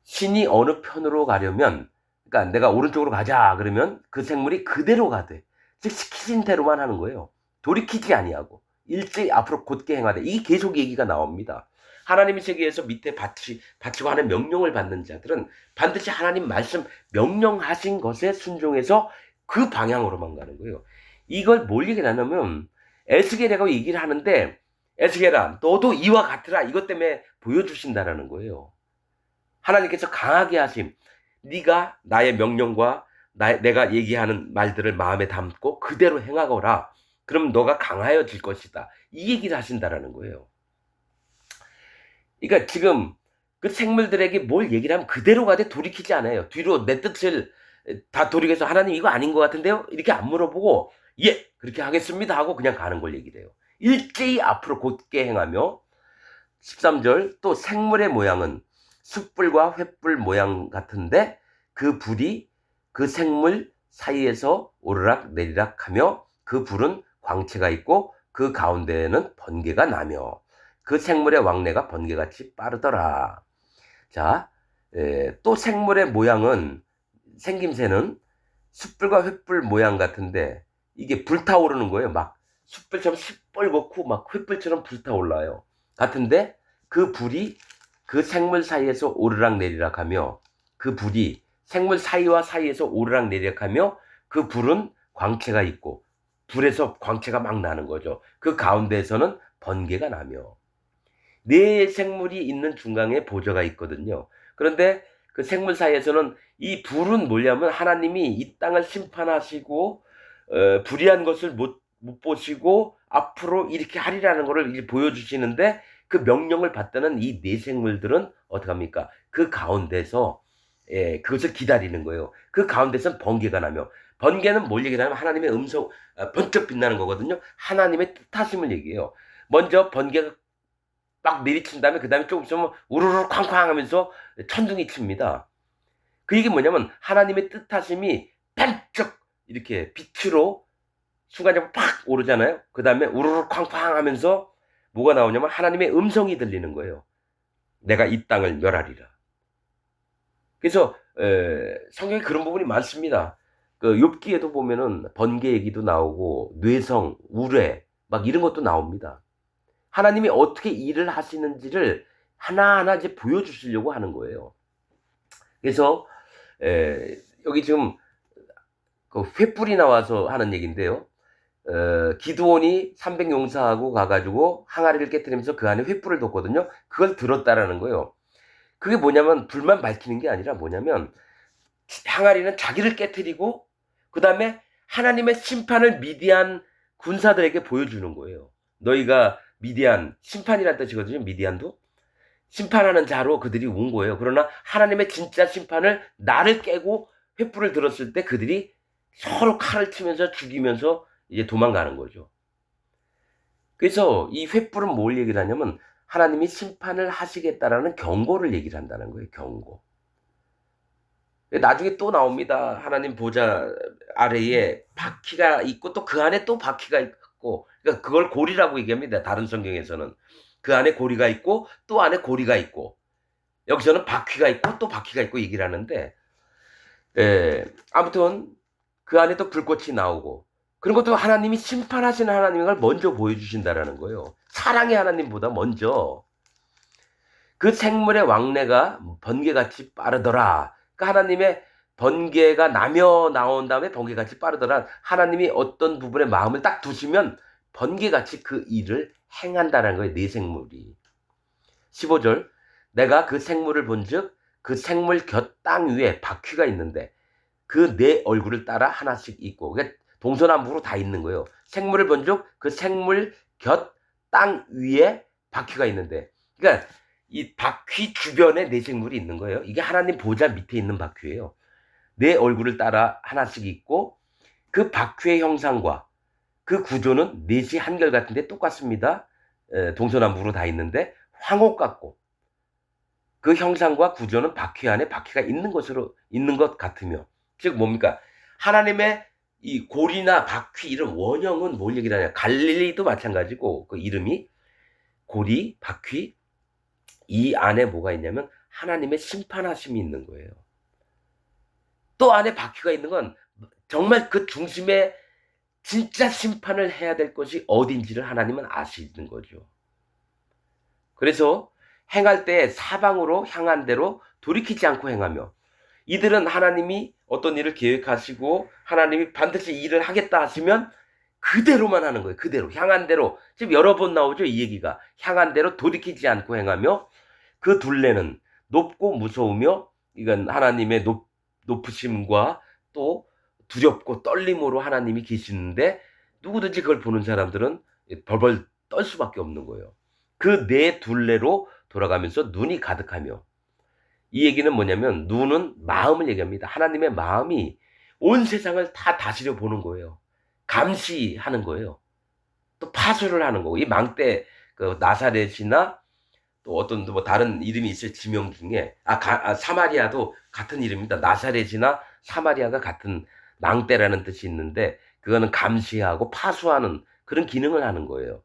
신이 어느 편으로 가려면 그러니까 내가 오른쪽으로 가자 그러면 그 생물이 그대로 가되 즉 시키신 대로만 하는 거예요. 돌이키지 아니하고 일제히 앞으로 곧게 행하되. 이게 계속 얘기가 나옵니다. 하나님의 세계에서 밑에 바치고 하는 명령을 받는 자들은 반드시 하나님 말씀 명령하신 것에 순종해서 그 방향으로만 가는 거예요. 이걸 뭘 얘기를 하냐면 에스겔이라고 얘기를 하는데 에스겔아 너도 이와 같으라 이것 때문에 보여주신다라는 거예요. 하나님께서 강하게 하심. 네가 나의 명령과 내가 얘기하는 말들을 마음에 담고 그대로 행하거라. 그럼 너가 강하여질 것이다. 이 얘기를 하신다라는 거예요. 그러니까 지금 그 생물들에게 뭘 얘기를 하면 그대로 가되 돌이키지 않아요. 뒤로 내 뜻을 다 돌이켜서 하나님 이거 아닌 것 같은데요? 이렇게 안 물어보고 예 그렇게 하겠습니다 하고 그냥 가는 걸 얘기를 해요. 일제히 앞으로 곧게 행하며 13절 또 생물의 모양은 숯불과 횃불 모양 같은데 그 불이 그 생물 사이에서 오르락 내리락 하며 그 불은 광채가 있고 그 가운데에는 번개가 나며 그 생물의 왕래가 번개같이 빠르더라. 자, 또 생물의 모양은 생김새는 숯불과 횃불 모양 같은데 이게 불타오르는 거예요. 막 숯불처럼 시뻘겋고 막 횃불처럼 불타올라요. 같은데 그 불이 그 생물 사이에서 오르락 내리락 하며 그 불이 생물 사이와 사이에서 오르락 내리락 하며 그 불은 광채가 있고 불에서 광채가 막 나는 거죠. 그 가운데에서는 번개가 나며 네 생물이 있는 중간에 보좌가 있거든요. 그런데 그 생물 사이에서는 이 불은 뭐냐면 하나님이 이 땅을 심판하시고 불의한 것을 못 보시고 앞으로 이렇게 하리라는 것을 보여주시는데 그 명령을 받드는 이 네 생물들은 어떡합니까? 그 가운데서 그것을 기다리는 거예요. 그 가운데선 번개가 나며 번개는 뭘 얘기하냐면 하나님의 음성, 번쩍 빛나는 거거든요. 하나님의 뜻하심을 얘기해요. 먼저 번개가 막 내리친 다음에 그 다음에 조금 있으면 우르르 쾅쾅 하면서 천둥이 칩니다. 그 얘기 뭐냐면 하나님의 뜻하심이 반짝 이렇게 빛으로 순간적으로 팍 오르잖아요. 그 다음에 우르르 쾅쾅 하면서 뭐가 나오냐면 하나님의 음성이 들리는 거예요. 내가 이 땅을 멸하리라. 그래서 성경에 그런 부분이 많습니다. 그 욥기에도 보면은 번개 얘기도 나오고 뇌성, 우레 막 이런 것도 나옵니다. 하나님이 어떻게 일을 하시는지를 하나하나 이제 보여주시려고 하는 거예요. 그래서 여기 지금 그 횃불이 나와서 하는 얘기인데요. 기드온이 300 용사하고 가가지고 항아리를 깨뜨리면서 그 안에 횃불을 뒀거든요. 그걸 들었다라는 거예요. 그게 뭐냐면 불만 밝히는 게 아니라 뭐냐면 항아리는 자기를 깨뜨리고 그 다음에 하나님의 심판을 미디안 군사들에게 보여주는 거예요. 너희가 미디안, 심판이라는 뜻이거든요. 미디안도. 심판하는 자로 그들이 온 거예요. 그러나 하나님의 진짜 심판을 나를 깨고 횃불을 들었을 때 그들이 서로 칼을 치면서 죽이면서 이제 도망가는 거죠. 그래서 이 횃불은 뭘 얘기를 하냐면 하나님이 심판을 하시겠다라는 경고를 얘기를 한다는 거예요. 경고. 나중에 또 나옵니다. 하나님 보좌 아래에 바퀴가 있고 또 그 안에 또 바퀴가 있고, 그러니까 그걸 고리라고 얘기합니다. 다른 성경에서는 그 안에 고리가 있고 또 안에 고리가 있고, 여기서는 바퀴가 있고 또 바퀴가 있고 얘기를 하는데, 아무튼 그 안에 또 불꽃이 나오고 그런 것도 하나님이 심판하시는 하나님인 걸 먼저 보여주신다라는 거예요. 사랑의 하나님보다 먼저. 그 생물의 왕래가 번개같이 빠르더라. 그러니까 하나님의 번개가 나며 나온 다음에 번개같이 빠르더라. 하나님이 어떤 부분에 마음을 딱 두시면 번개같이 그 일을 행한다는 거예요. 네 생물이. 15절 내가 그 생물을 본즉 그 생물 곁 땅 위에 바퀴가 있는데 그 네 얼굴을 따라 하나씩 있고, 그러니까 동서남북으로 다 있는 거예요. 생물을 본즉 그 생물 곁 땅 위에 바퀴가 있는데, 그러니까 이 바퀴 주변에 네 생물이 있는 거예요. 이게 하나님 보좌 밑에 있는 바퀴예요. 네 얼굴을 따라 하나씩 있고 그 바퀴의 형상과 그 구조는 넷이 한결같은데 똑같습니다. 동서남북으로 다 있는데 황홀 같고 그 형상과 구조는 바퀴 안에 바퀴가 있는 것 같으며, 즉 뭡니까? 하나님의 이 고리나 바퀴 이런 원형은 뭘 얘기를 하냐? 갈릴리도 마찬가지고 그 이름이 고리, 바퀴, 이 안에 뭐가 있냐면 하나님의 심판하심이 있는 거예요. 또 안에 바퀴가 있는 건 정말 그 중심에 진짜 심판을 해야 될 것이 어딘지를 하나님은 아시는 거죠. 그래서 행할 때 사방으로 향한 대로 돌이키지 않고 행하며, 이들은 하나님이 어떤 일을 계획하시고 하나님이 반드시 일을 하겠다 하시면 그대로만 하는 거예요. 그대로 향한 대로. 지금 여러 번 나오죠. 이 얘기가. 향한 대로 돌이키지 않고 행하며 그 둘레는 높고 무서우며, 이건 하나님의 높으심과 또 두렵고 떨림으로 하나님이 계시는데 누구든지 그걸 보는 사람들은 벌벌 떨 수밖에 없는 거예요. 그 네 둘레로 돌아가면서 눈이 가득하며, 이 얘기는 뭐냐면 눈은 마음을 얘기합니다. 하나님의 마음이 온 세상을 다 다스려 보는 거예요. 감시하는 거예요. 또 파수를 하는 거고, 이 망대 그 나사렛이나 또 어떤 뭐 다른 이름이 있을 지명 중에 사마리아도 같은 이름입니다. 나사렛이나 사마리아가 같은 망대라는 뜻이 있는데 그거는 감시하고 파수하는 그런 기능을 하는 거예요.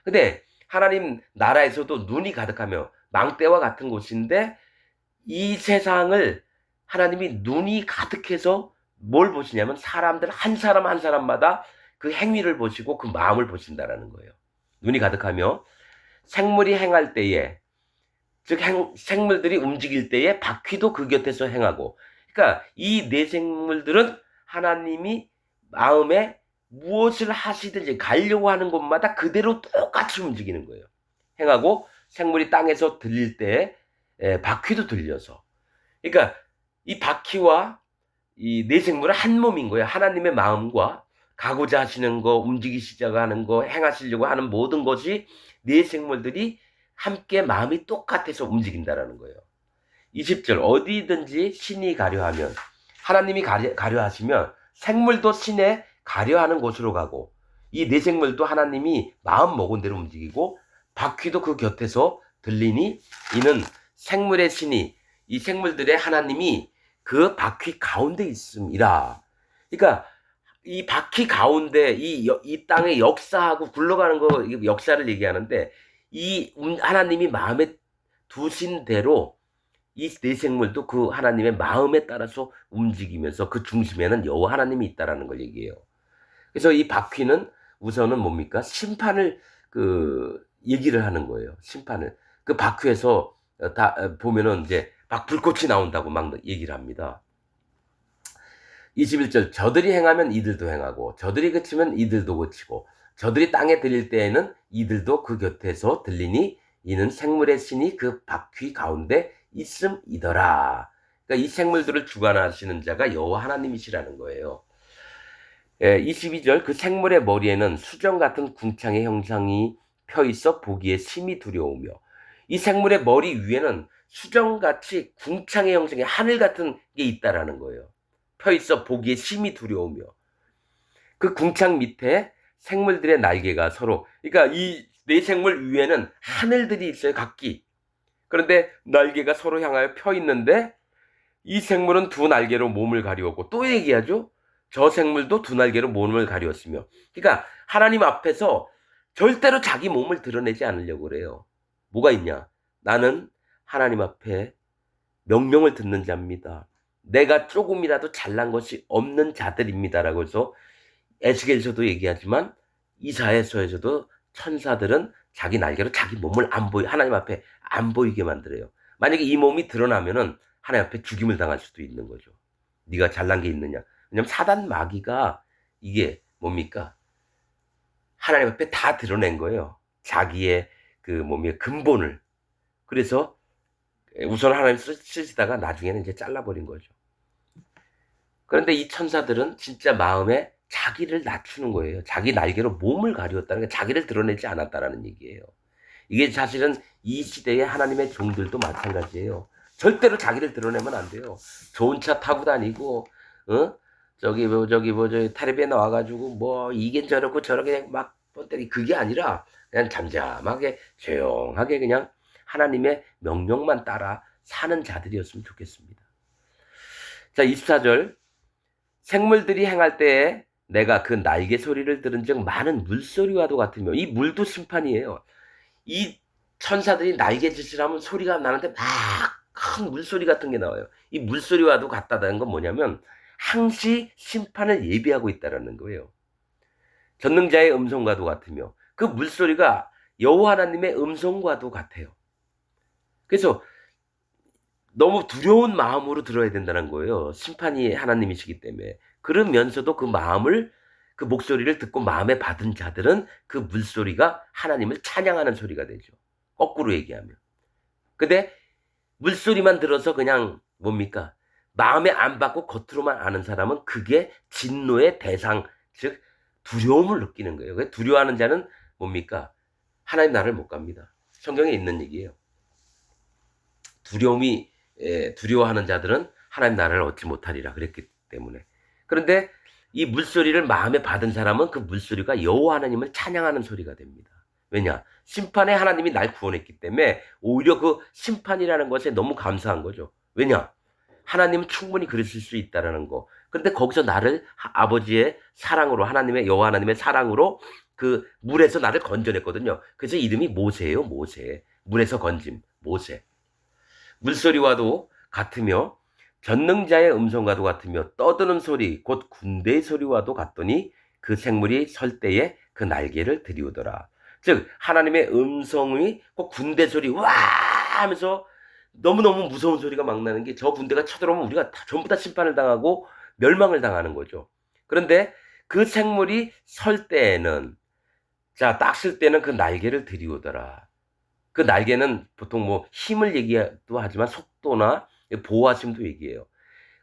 근데 하나님 나라에서도 눈이 가득하며 망대와 같은 곳인데 이 세상을 하나님이 눈이 가득해서 뭘 보시냐면 사람들 한 사람 한 사람마다 그 행위를 보시고 그 마음을 보신다라는 거예요. 눈이 가득하며 생물이 행할 때에, 즉 생물들이 움직일 때에 바퀴도 그 곁에서 행하고, 그러니까 이 네 생물들은 하나님이 마음에 무엇을 하시든지 가려고 하는 곳마다 그대로 똑같이 움직이는 거예요. 행하고 생물이 땅에서 들릴 때 바퀴도 들려서, 그러니까 이 바퀴와 이 네 생물은 한 몸인 거예요. 하나님의 마음과 가고자 하시는 거, 움직이시자고 하는 거, 행하시려고 하는 모든 것이 네 생물들이 함께 마음이 똑같아서 움직인다라는 거예요. 20절 어디든지 신이 가려 하면, 하나님이 가려 하시면 생물도 신에 가려하는 곳으로 가고 이 네 생물도 하나님이 마음 먹은 대로 움직이고 바퀴도 그 곁에서 들리니 이는 생물의 신이 이 생물들의 하나님이 그 바퀴 가운데 있음이라. 그러니까 이 바퀴 가운데 이 땅에 역사하고 굴러가는 거 역사를 얘기하는데 이 하나님이 마음에 두신 대로 이 네 생물도 그 하나님의 마음에 따라서 움직이면서 그 중심에는 여호와 하나님이 있다라는 걸 얘기해요. 그래서 이 바퀴는 우선은 뭡니까? 심판을 얘기를 하는 거예요. 심판을. 그 바퀴에서 보면은 이제 막 불꽃이 나온다고 막 얘기를 합니다. 21절 저들이 행하면 이들도 행하고 저들이 그치면 이들도 그치고 저들이 땅에 들릴 때에는 이들도 그 곁에서 들리니 이는 생물의 신이 그 바퀴 가운데 있음이더라. 그러니까 이 생물들을 주관하시는 자가 여호와 하나님이시라는 거예요. 22절 그 생물의 머리에는 수정 같은 궁창의 형상이 펴 있어 보기에 심히 두려우며 이 생물의 머리 위에는 수정같이 궁창의 형상의 하늘 같은 게 있다라는 거예요. 펴 있어 보기에 심히 두려우며 그 궁창 밑에 생물들의 날개가 서로 그러니까 이 네 생물 위에는 하늘들이 있어요. 각기. 그런데 날개가 서로 향하여 펴 있는데 이 생물은 두 날개로 몸을 가리웠고 또 얘기하죠. 저 생물도 두 날개로 몸을 가리웠으며 그러니까 하나님 앞에서 절대로 자기 몸을 드러내지 않으려고 그래요. 뭐가 있냐? 나는 하나님 앞에 명령을 듣는 자입니다. 내가 조금이라도 잘난 것이 없는 자들입니다라고 해서 에스겔에서도 얘기하지만 이사야서에서도 천사들은 자기 날개로 자기 몸을 하나님 앞에 안 보이게 만들어요. 만약에 이 몸이 드러나면은 하나님 앞에 죽임을 당할 수도 있는 거죠. 네가 잘난 게 있느냐? 왜냐면 사단 마귀가 이게 뭡니까? 하나님 앞에 다 드러낸 거예요. 자기의 그 몸의 근본을. 그래서 우선 하나님 쓰시다가 나중에는 이제 잘라버린 거죠. 그런데 이 천사들은 진짜 마음에 자기를 낮추는 거예요. 자기 날개로 몸을 가리웠다는 게 자기를 드러내지 않았다라는 얘기예요. 이게 사실은 이 시대의 하나님의 종들도 마찬가지예요. 절대로 자기를 드러내면 안 돼요. 좋은 차 타고 다니고, 저기 텔레비에 나와가지고 뭐 이게 저렇고 저렇게 막 뻔때리 그게 아니라 그냥 잠잠하게 조용하게 그냥 하나님의 명령만 따라 사는 자들이었으면 좋겠습니다. 자, 24절. 생물들이 행할 때에 내가 그 날개 소리를 들은즉 많은 물소리와도 같으며 이 물도 심판이에요. 이 천사들이 날개짓을 하면 소리가 나는데 막 큰 물소리 같은 게 나와요. 이 물소리와도 같다는 건 뭐냐면 항시 심판을 예비하고 있다라는 거예요. 전능자의 음성과도 같으며 그 물소리가 여호와 하나님의 음성과도 같아요. 그래서 너무 두려운 마음으로 들어야 된다는 거예요. 심판이 하나님이시기 때문에. 그러면서도 그 마음을 그 목소리를 듣고 마음에 받은 자들은 그 물소리가 하나님을 찬양하는 소리가 되죠. 거꾸로 얘기하면. 근데 물소리만 들어서 그냥 뭡니까? 마음에 안 받고 겉으로만 아는 사람은 그게 진노의 대상, 즉 두려움을 느끼는 거예요. 두려워하는 자는 뭡니까? 하나님 나라를 못 갑니다. 성경에 있는 얘기예요. 두려워하는 자들은 하나님 나라를 얻지 못하리라 그랬기 때문에. 그런데 이 물소리를 마음에 받은 사람은 그 물소리가 여호와 하나님을 찬양하는 소리가 됩니다. 왜냐? 심판에 하나님이 날 구원했기 때문에 오히려 그 심판이라는 것에 너무 감사한 거죠. 왜냐? 하나님은 충분히 그랬을 수 있다라는 거. 그런데 거기서 나를 아버지의 사랑으로 하나님의 여호와 하나님의 사랑으로 그 물에서 나를 건져냈거든요. 그래서 이름이 모세예요. 모세. 물에서 건짐. 모세. 물소리와도 같으며 전능자의 음성과도 같으며 떠드는 소리 곧 군대의 소리와도 같더니 그 생물이 설 때에 그 날개를 들이우더라. 즉 하나님의 음성이 꼭 군대 소리 와 하면서 너무너무 무서운 소리가 막 나는 게 저 군대가 쳐들어오면 우리가 전부 다 심판을 당하고 멸망을 당하는 거죠. 그런데 그 생물이 설 때에는 딱 쓸 때는 그 날개를 들이우더라. 그 날개는 보통 뭐 힘을 얘기도 하지만 속도나 보호하심도 얘기해요.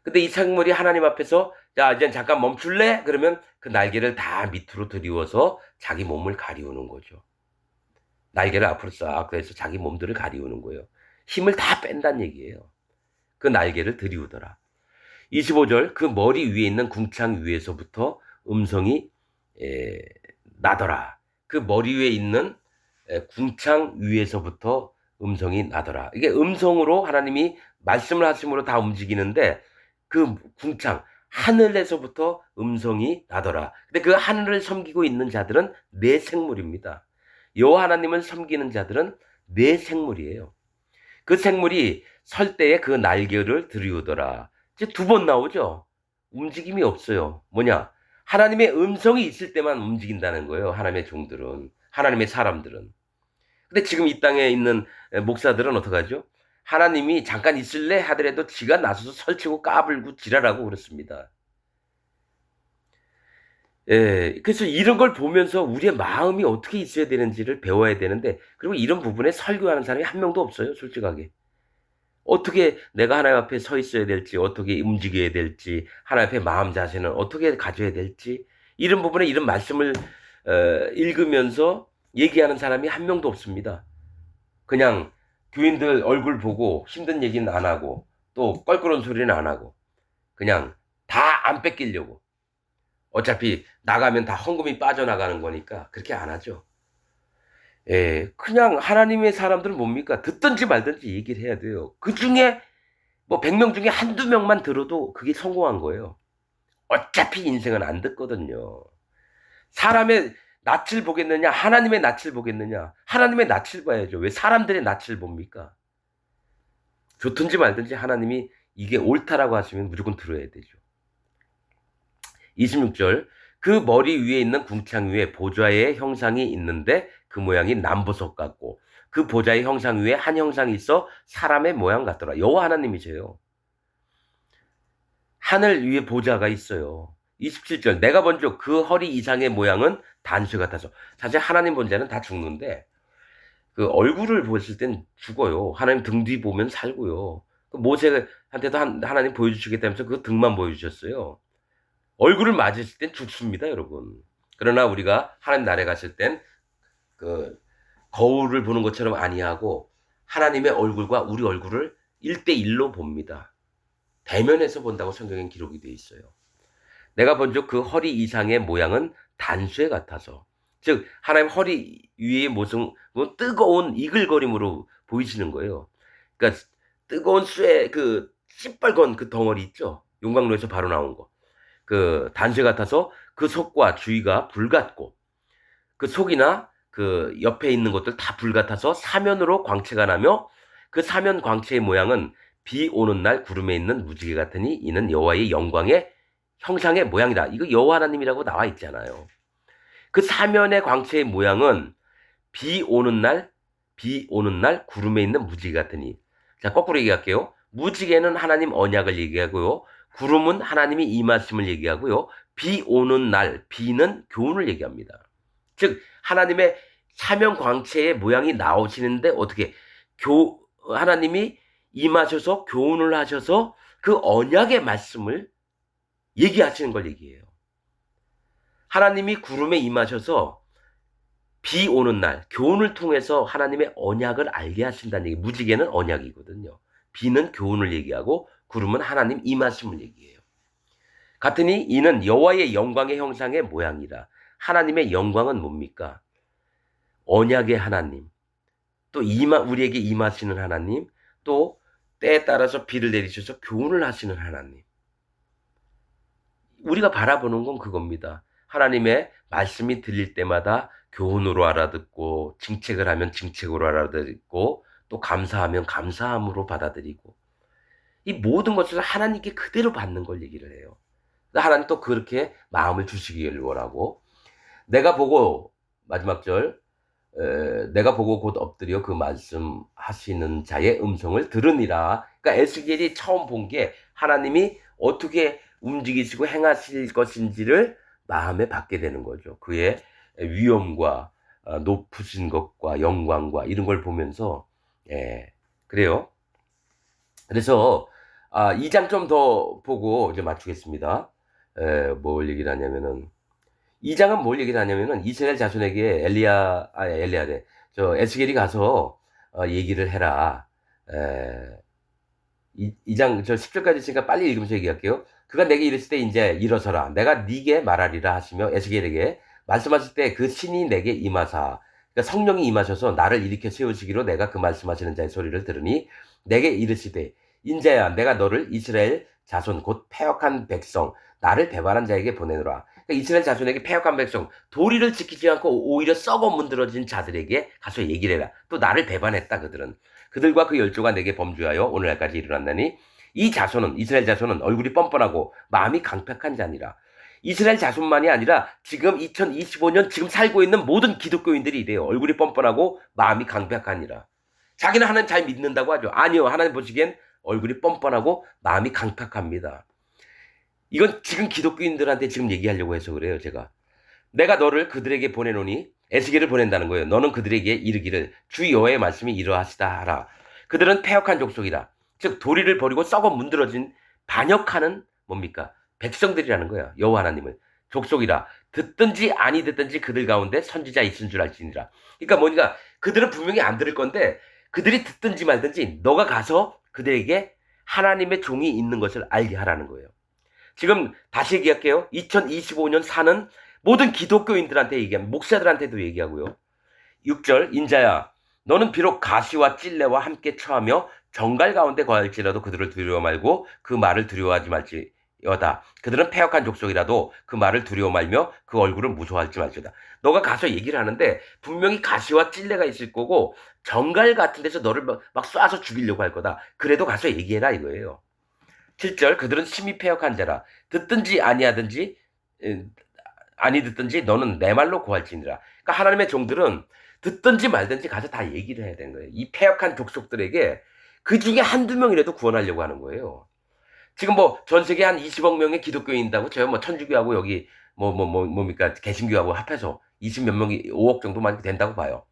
근데 이 생물이 하나님 앞에서 자 이제 잠깐 멈출래? 그러면 그 날개를 다 밑으로 들이워서 자기 몸을 가리우는 거죠. 날개를 앞으로 싹 해서 자기 몸들을 가리우는 거예요. 힘을 다 뺀다는 얘기예요. 그 날개를 들이우더라. 25절 그 머리 위에 있는 궁창 위에서부터 음성이 나더라. 그 머리 위에 있는 궁창 위에서부터 음성이 나더라. 이게 음성으로 하나님이 말씀을 하심으로 다 움직이는데 그 궁창 하늘에서부터 음성이 나더라. 근데 그 하늘을 섬기고 있는 자들은 내 생물입니다. 여호와 하나님을 섬기는 자들은 내 생물이에요. 그 생물이 설 때에 그 날개를 들이우더라. 이제 두 번 나오죠. 움직임이 없어요. 뭐냐? 하나님의 음성이 있을 때만 움직인다는 거예요. 하나님의 종들은, 하나님의 사람들은. 근데 지금 이 땅에 있는 목사들은 어떡하죠? 하나님이 잠깐 있을래 하더라도 지가 나서서 설치고 까불고 지랄하고 그렇습니다. 예, 그래서 이런 걸 보면서 우리의 마음이 어떻게 있어야 되는지를 배워야 되는데, 그리고 이런 부분에 설교하는 사람이 한 명도 없어요, 솔직하게. 어떻게 내가 하나님 앞에 서 있어야 될지, 어떻게 움직여야 될지, 하나님 앞에 마음 자세는 어떻게 가져야 될지, 이런 부분에 이런 말씀을 읽으면서 얘기하는 사람이 한 명도 없습니다. 그냥 교인들 얼굴 보고 힘든 얘기는 안 하고 또 껄끄러운 소리는 안 하고 그냥 다 안 뺏기려고. 어차피 나가면 다 헌금이 빠져나가는 거니까 그렇게 안 하죠. 예, 그냥 하나님의 사람들은 뭡니까? 듣든지 말든지 얘기를 해야 돼요. 그 중에 뭐 100명 중에 한두 명만 들어도 그게 성공한 거예요. 어차피 인생은 안 듣거든요. 사람의 낯을 보겠느냐? 하나님의 낯을 보겠느냐? 하나님의 낯을 봐야죠. 왜 사람들의 낯을 봅니까? 좋든지 말든지 하나님이 이게 옳다라고 하시면 무조건 들어야 되죠. 26절 그 머리 위에 있는 궁창 위에 보좌의 형상이 있는데 그 모양이 남보석 같고 그 보좌의 형상 위에 한 형상이 있어 사람의 모양 같더라. 여호와 하나님이세요. 하늘 위에 보좌가 있어요. 27절 내가 본즉 그 허리 이상의 모양은 단수 같아서 사실 하나님 본 자는 다 죽는데 그 얼굴을 보실 땐 죽어요. 하나님 등 뒤 보면 살고요. 그 모세한테도 하나님 보여주시겠다면서 그 등만 보여주셨어요. 얼굴을 맞으실 땐 죽습니다, 여러분. 그러나 우리가 하나님 나라에 갔을 땐 그 거울을 보는 것처럼 아니하고 하나님의 얼굴과 우리 얼굴을 1대1로 봅니다. 대면해서 본다고 성경엔 기록이 되어 있어요. 내가 본즉 그 허리 이상의 모양은 단수에 같아서 즉 하나님 허리 위의 모습은 뜨거운 이글거림으로 보이시는 거예요. 그러니까 뜨거운 쇠 그 시뻘건 그 덩어리 있죠. 용광로에서 바로 나온 거. 그 단쇠 같아서 그 속과 주위가 불 같고 그 속이나 그 옆에 있는 것들 다 불 같아서 사면으로 광채가 나며 그 사면 광채의 모양은 비 오는 날 구름에 있는 무지개 같으니 이는 여호와의 영광의 형상의 모양이다. 이거 여호와 하나님이라고 나와 있잖아요. 그 사면의 광채의 모양은 비 오는 날 구름에 있는 무지개 같으니. 자, 거꾸로 얘기할게요. 무지개는 하나님 언약을 얘기하고요. 구름은 하나님이 임하심을 얘기하고요. 비 오는 날, 비는 교훈을 얘기합니다. 즉, 하나님의 사면 광채의 모양이 나오시는데 어떻게 하나님이 임하셔서 교훈을 하셔서 그 언약의 말씀을 얘기하시는 걸 얘기해요. 하나님이 구름에 임하셔서 비 오는 날 교훈을 통해서 하나님의 언약을 알게 하신다는 얘기. 무지개는 언약이거든요. 비는 교훈을 얘기하고 구름은 하나님 임하심을 얘기해요. 같으니 이는 여호와의 영광의 형상의 모양이라. 하나님의 영광은 뭡니까? 언약의 하나님, 또 우리에게 임하시는 하나님, 또 때에 따라서 비를 내리셔서 교훈을 하시는 하나님. 우리가 바라보는 건 그겁니다. 하나님의 말씀이 들릴 때마다 교훈으로 알아듣고 징책을 하면 징책으로 알아듣고 또 감사하면 감사함으로 받아들이고 이 모든 것을 하나님께 그대로 받는 걸 얘기를 해요. 하나님 또 그렇게 마음을 주시기를 원하고 내가 보고 마지막 절 내가 보고 곧 엎드려 그 말씀하시는 자의 음성을 들으니라. 그러니까 에스겔이 처음 본 게 하나님이 어떻게 움직이시고 행하실 것인지를 마음에 받게 되는 거죠. 그의 위엄과 높으신 것과 영광과 이런 걸 보면서 그래요. 그래서 2장 좀 더 보고 이제 맞추겠습니다. 뭘 얘기를 하냐면은 2장은 뭘 얘기를 하냐면은 이스라엘 자손에게 에스겔이 가서 얘기를 해라. 2장 저 10절까지 있으니까 빨리 읽으면서 얘기할게요. 그가 내게 이르실 때 이제 일어서라. 내가 네게 말하리라 하시며 에스겔에게 말씀하실 때 그 신이 내게 임하사 그러니까 성령이 임하셔서 나를 일으켜 세우시기로 내가 그 말씀하시는 자의 소리를 들으니 내게 이르시되 인자야 내가 너를 이스라엘 자손 곧 패역한 백성 나를 배반한 자에게 보내노라. 그러니까 이스라엘 자손에게 패역한 백성 도리를 지키지 않고 오히려 썩어 문드러진 자들에게 가서 얘기를 해라. 또 나를 배반했다 그들은. 그들과 그 열조가 내게 범죄하여 오늘날까지 일어났나니 이 자손은 이스라엘 자손은 얼굴이 뻔뻔하고 마음이 강팍한 자니라. 이스라엘 자손만이 아니라 지금 2025년 지금 살고 있는 모든 기독교인들이 이래요. 얼굴이 뻔뻔하고 마음이 강팍하니라. 자기는 하나님 잘 믿는다고 하죠. 아니요. 하나님 보시기엔 얼굴이 뻔뻔하고 마음이 강팍합니다. 이건 지금 기독교인들한테 지금 얘기하려고 해서 그래요. 내가 너를 그들에게 보내노니 에스겔을 보낸다는 거예요. 너는 그들에게 이르기를 주 여호와의 말씀이 이러하시다 하라. 그들은 패역한 족속이라. 즉 도리를 버리고 썩어 문드러진 반역하는 뭡니까? 백성들이라는 거야. 여호와 하나님을. 족속이라. 듣든지 아니 듣든지 그들 가운데 선지자 있은 줄 알지니라. 그러니까 뭐니까 그들은 분명히 안 들을 건데 그들이 듣든지 말든지 너가 가서 그들에게 하나님의 종이 있는 것을 알게 하라는 거예요. 지금 다시 얘기할게요. 2025년 사는 모든 기독교인들한테 얘기하면 목사들한테도 얘기하고요. 6절 인자야 너는 비록 가시와 찔레와 함께 처하며 정갈 가운데 거할지라도 그들을 두려워 말고 그 말을 두려워하지 말지어다. 그들은 패역한 족속이라도 그 말을 두려워 말며 그 얼굴을 무서워하지 말지어다. 너가 가서 얘기를 하는데 분명히 가시와 찔레가 있을 거고 정갈 같은 데서 너를 막 쏴서 죽이려고 할 거다. 그래도 가서 얘기해라 이거예요. 7절 그들은 심히 패역한 자라 듣든지 아니하든지 아니 듣든지 너는 내 말로 구할지니라. 그러니까 하나님의 종들은 듣든지 말든지 가서 다 얘기를 해야 되는 거예요. 이 패역한 족속들에게 그 중에 한두 명이라도 구원하려고 하는 거예요. 지금 뭐 전 세계 한 20억 명의 기독교인 있다고 저요 뭐 천주교하고 여기 뭡니까 개신교하고 합해서 20몇 명이 5억 정도만 된다고 봐요.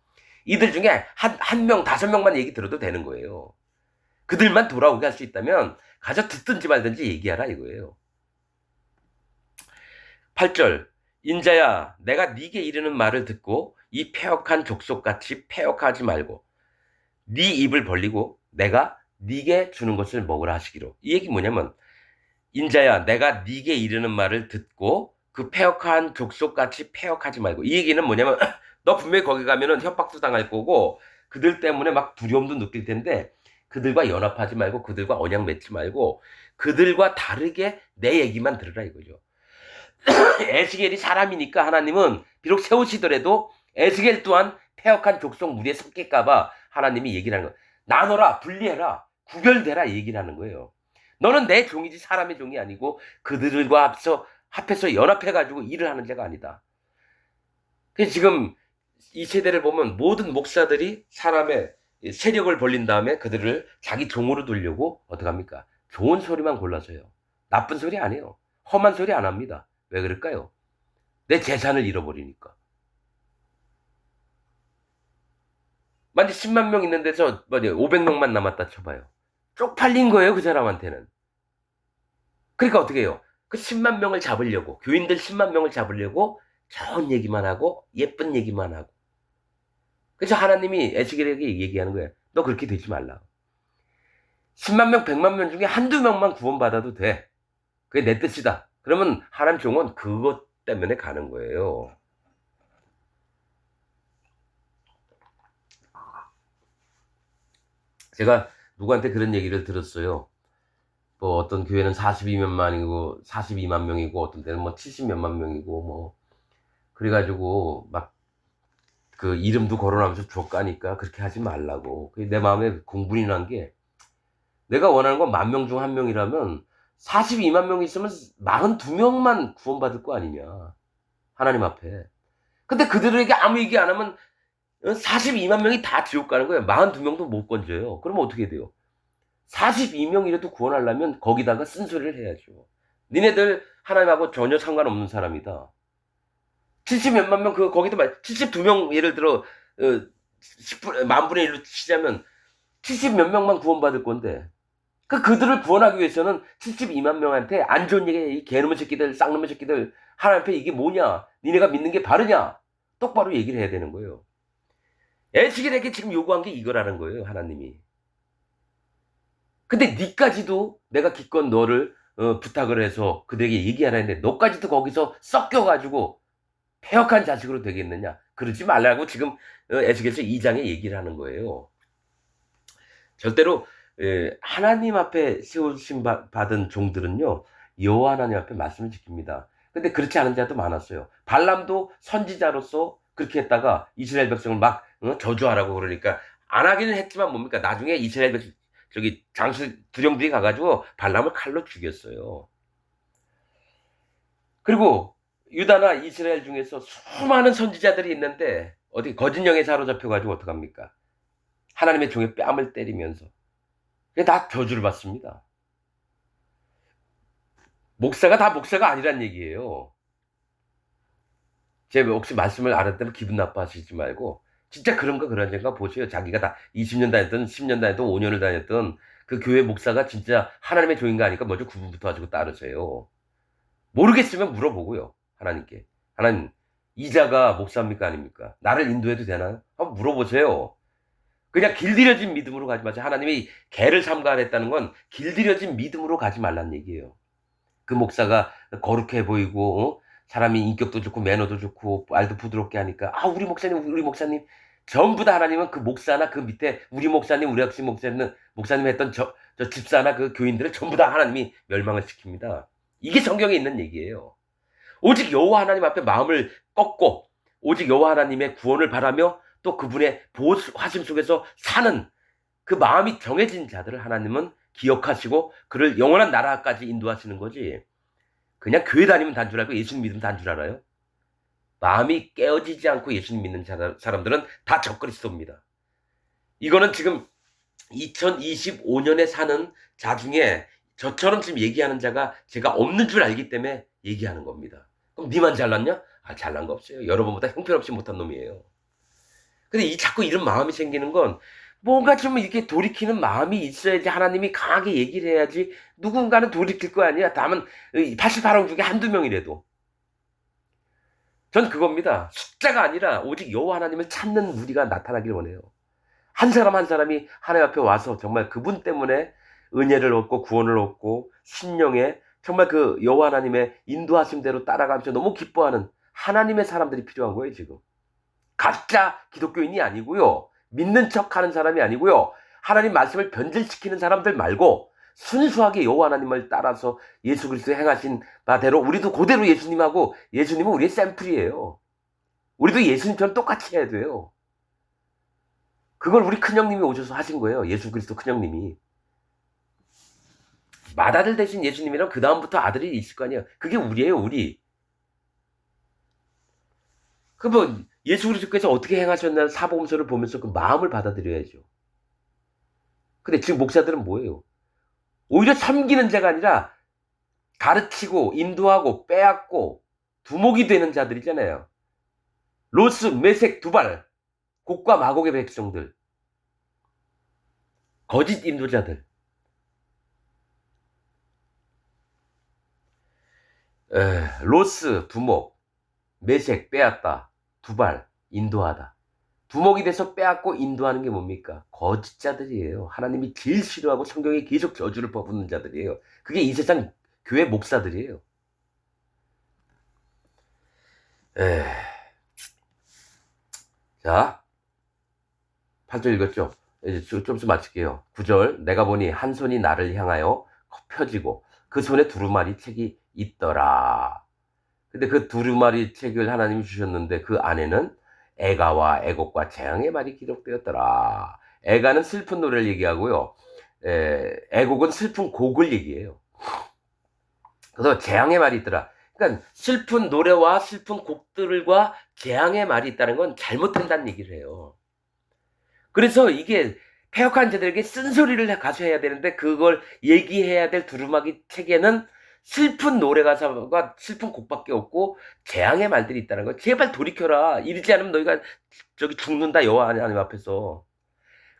이들 중에 한 명, 5명만 얘기 들어도 되는 거예요. 그들만 돌아오게 할 수 있다면 가서 듣든지 말든지 얘기하라 이거예요. 8절 인자야 내가 네게 이르는 말을 듣고 이 패역한 족속같이 패역하지 말고 네 입을 벌리고 내가 네게 주는 것을 먹으라 하시기로. 이 얘기 뭐냐면 인자야 내가 네게 이르는 말을 듣고 그 패역한 족속같이 패역하지 말고. 이 얘기는 뭐냐면 너 분명히 거기 가면은 협박도 당할 거고 그들 때문에 막 두려움도 느낄 텐데 그들과 연합하지 말고 그들과 언약 맺지 말고 그들과 다르게 내 얘기만 들으라 이거죠. 에스겔이 사람이니까 하나님은 비록 세우시더라도 에스겔 또한 패역한 족속 무리에 섞일까봐 하나님이 얘기를 하는 거예요. 나눠라, 분리해라, 구별되라 얘기를 하는 거예요. 너는 내 종이지 사람의 종이 아니고 그들과 합해서 연합해가지고 일을 하는 자가 아니다. 그래서 지금 이 세대를 보면 모든 목사들이 사람의 세력을 벌린 다음에 그들을 자기 종으로 두려고 어떡합니까? 좋은 소리만 골라서요. 나쁜 소리 안 해요. 험한 소리 안 합니다. 왜 그럴까요? 내 재산을 잃어버리니까. 만약 10만 명 있는 데서 500명만 남았다 쳐봐요. 쪽팔린 거예요, 그 사람한테는. 그러니까 어떻게 해요? 그 10만 명을 잡으려고, 교인들 10만 명을 잡으려고 좋은 얘기만 하고, 예쁜 얘기만 하고. 그래서 하나님이 에스겔에게 얘기하는 거예요. 너 그렇게 되지 말라. 10만 명, 100만 명 중에 한두 명만 구원받아도 돼. 그게 내 뜻이다. 그러면 하나님 종은 그것 때문에 가는 거예요. 제가 누구한테 그런 얘기를 들었어요. 뭐 어떤 교회는 42만 명이고 어떤 데는 뭐 70몇만 명이고 뭐 그래가지고 막 그 이름도 거론하면서 족가니까 그렇게 하지 말라고. 내 마음에 공분이 난 게 내가 원하는 건 10,000명 중 1명이라면 42만 명이 있으면 42명만 구원받을 거 아니냐. 하나님 앞에. 근데 그들에게 아무 얘기 안 하면 42만 명이 다 지옥 가는 거예요. 42명도 못 건져요. 그러면 어떻게 돼요? 42명이라도 구원하려면 거기다가 쓴소리를 해야죠. 니네들 하나님하고 전혀 상관없는 사람이다. 70몇만 명, 거기도 72명, 예를 들어, 10분의 1로 치자면 70몇 명만 구원받을 건데, 그들을 구원하기 위해서는 72만 명한테 안 좋은 얘기, 이 개놈의 새끼들, 쌍놈의 새끼들, 하나님 앞에 이게 뭐냐? 니네가 믿는 게 바르냐? 똑바로 얘기를 해야 되는 거예요. 에스겔에게 지금 요구한 게 이거라는 거예요, 하나님이. 근데 니까지도 내가 기껏 너를 부탁을 해서 그들에게 얘기하라 했는데 너까지도 거기서 섞여가지고 패역한 자식으로 되겠느냐. 그러지 말라고 지금 에스겔서 2장에 얘기를 하는 거예요. 절대로 하나님 앞에 세우심 받은 종들은요, 여호와 하나님 앞에 말씀을 지킵니다. 근데 그렇지 않은 자도 많았어요. 발람도 선지자로서 그렇게 했다가 이스라엘 백성을 막 저주하라고 그러니까 안 하기는 했지만 뭡니까? 나중에 이스라엘 백성 저기 장수 두령들이 가가지고 발람을 칼로 죽였어요. 그리고 유다나 이스라엘 중에서 수많은 선지자들이 있는데 어디 거짓 영에 사로잡혀가지고 어떡합니까? 하나님의 종의 뺨을 때리면서 그게 다 저주를 받습니다. 목사가 다 목사가 아니란 얘기예요. 제가 혹시 말씀을 알았다면 기분 나빠하시지 말고 진짜 그런가 그런가 보세요. 자기가 다 20년 다녔던 10년 다녔던 5년을 다녔던 그 교회 목사가 진짜 하나님의 종인가 하니까 먼저 구분부터 가지고 따르세요. 모르겠으면 물어보고요. 하나님께. 하나님, 이자가 목사입니까 아닙니까? 나를 인도해도 되나요? 한번 물어보세요. 그냥 길들여진 믿음으로 가지 마세요. 하나님이 개를 삼가했다는 건 길들여진 믿음으로 가지 말란 얘기예요. 그 목사가 거룩해 보이고 사람이 인격도 좋고 매너도 좋고 말도 부드럽게 하니까 우리 목사님 전부 다 하나님은 그 목사나 그 밑에 우리 목사님 우리 학생 목사님 했던 저 집사나 그 교인들을 전부 다 하나님이 멸망을 시킵니다. 이게 성경에 있는 얘기예요. 오직 여호와 하나님 앞에 마음을 꺾고 오직 여호와 하나님의 구원을 바라며 또 그분의 보호하심 속에서 사는 그 마음이 정해진 자들을 하나님은 기억하시고 그를 영원한 나라까지 인도하시는 거지. 그냥 교회 다니면 단 줄 알고 예수님 믿으면 단 줄 알아요? 마음이 깨어지지 않고 예수님 믿는 사람들은 다 적그리스도입니다. 이거는 지금 2025년에 사는 자 중에 저처럼 지금 얘기하는 자가 제가 없는 줄 알기 때문에 얘기하는 겁니다. 그럼 니만 잘났냐? 잘난 거 없어요. 여러분보다 형편없이 못한 놈이에요. 근데 자꾸 이런 마음이 생기는 건 뭔가 좀 이렇게 돌이키는 마음이 있어야지 하나님이 강하게 얘기를 해야지 누군가는 돌이킬 거 아니야. 다만 88원 중에 한두 명이라도. 전 그겁니다. 숫자가 아니라 오직 여호와 하나님을 찾는 우리가 나타나길 원해요. 한 사람 한 사람이 하나님 앞에 와서 정말 그분 때문에 은혜를 얻고 구원을 얻고 신령에 정말 그 여호와 하나님의 인도하심대로 따라가면서 너무 기뻐하는 하나님의 사람들이 필요한 거예요, 지금. 가짜 기독교인이 아니고요. 믿는 척하는 사람이 아니고요. 하나님 말씀을 변질시키는 사람들 말고 순수하게 여호와 하나님을 따라서 예수 그리스도 행하신 바대로 우리도 그대로 예수님하고 예수님은 우리의 샘플이에요. 우리도 예수님처럼 똑같이 해야 돼요. 그걸 우리 큰형님이 오셔서 하신 거예요. 예수 그리스도 큰형님이. 맏아들 대신 예수님이랑 그 다음부터 아들이 있을 거 아니에요. 그게 우리예요, 우리. 그러면 예수 그리스도께서 어떻게 행하셨나 사복음서를 보면서 그 마음을 받아들여야죠. 근데 지금 목사들은 뭐예요? 오히려 섬기는 자가 아니라 가르치고 인도하고 빼앗고 두목이 되는 자들이잖아요. 로스, 메색, 두발, 곡과 마곡의 백성들, 거짓 인도자들. 로스, 두목, 메색, 빼앗다, 두발, 인도하다. 두목이 돼서 빼앗고 인도하는 게 뭡니까? 거짓자들이에요. 하나님이 제일 싫어하고 성경에 계속 저주를 퍼붓는 자들이에요. 그게 이 세상 교회 목사들이에요. 자, 8절 읽었죠? 이제 좀 마칠게요. 9절, 내가 보니 한 손이 나를 향하여 펴지고 그 손에 두루마리 책이 있더라. 근데 그 두루마리 책을 하나님이 주셨는데 그 안에는 애가와 애곡과 재앙의 말이 기록되었더라. 애가는 슬픈 노래를 얘기하고요. 애곡은 슬픈 곡을 얘기해요. 그래서 재앙의 말이 있더라. 그러니까 슬픈 노래와 슬픈 곡들과 재앙의 말이 있다는 건 잘못된다는 얘기를 해요. 그래서 이게 폐역한 자들에게 쓴소리를 가져야 되는데 그걸 얘기해야 될 두루마기 책에는 슬픈 노래 가사가 슬픈 곡밖에 없고 재앙의 말들이 있다는 거. 제발 돌이켜라. 이러지 않으면 너희가 저기 죽는다 여호와 하나님 앞에서.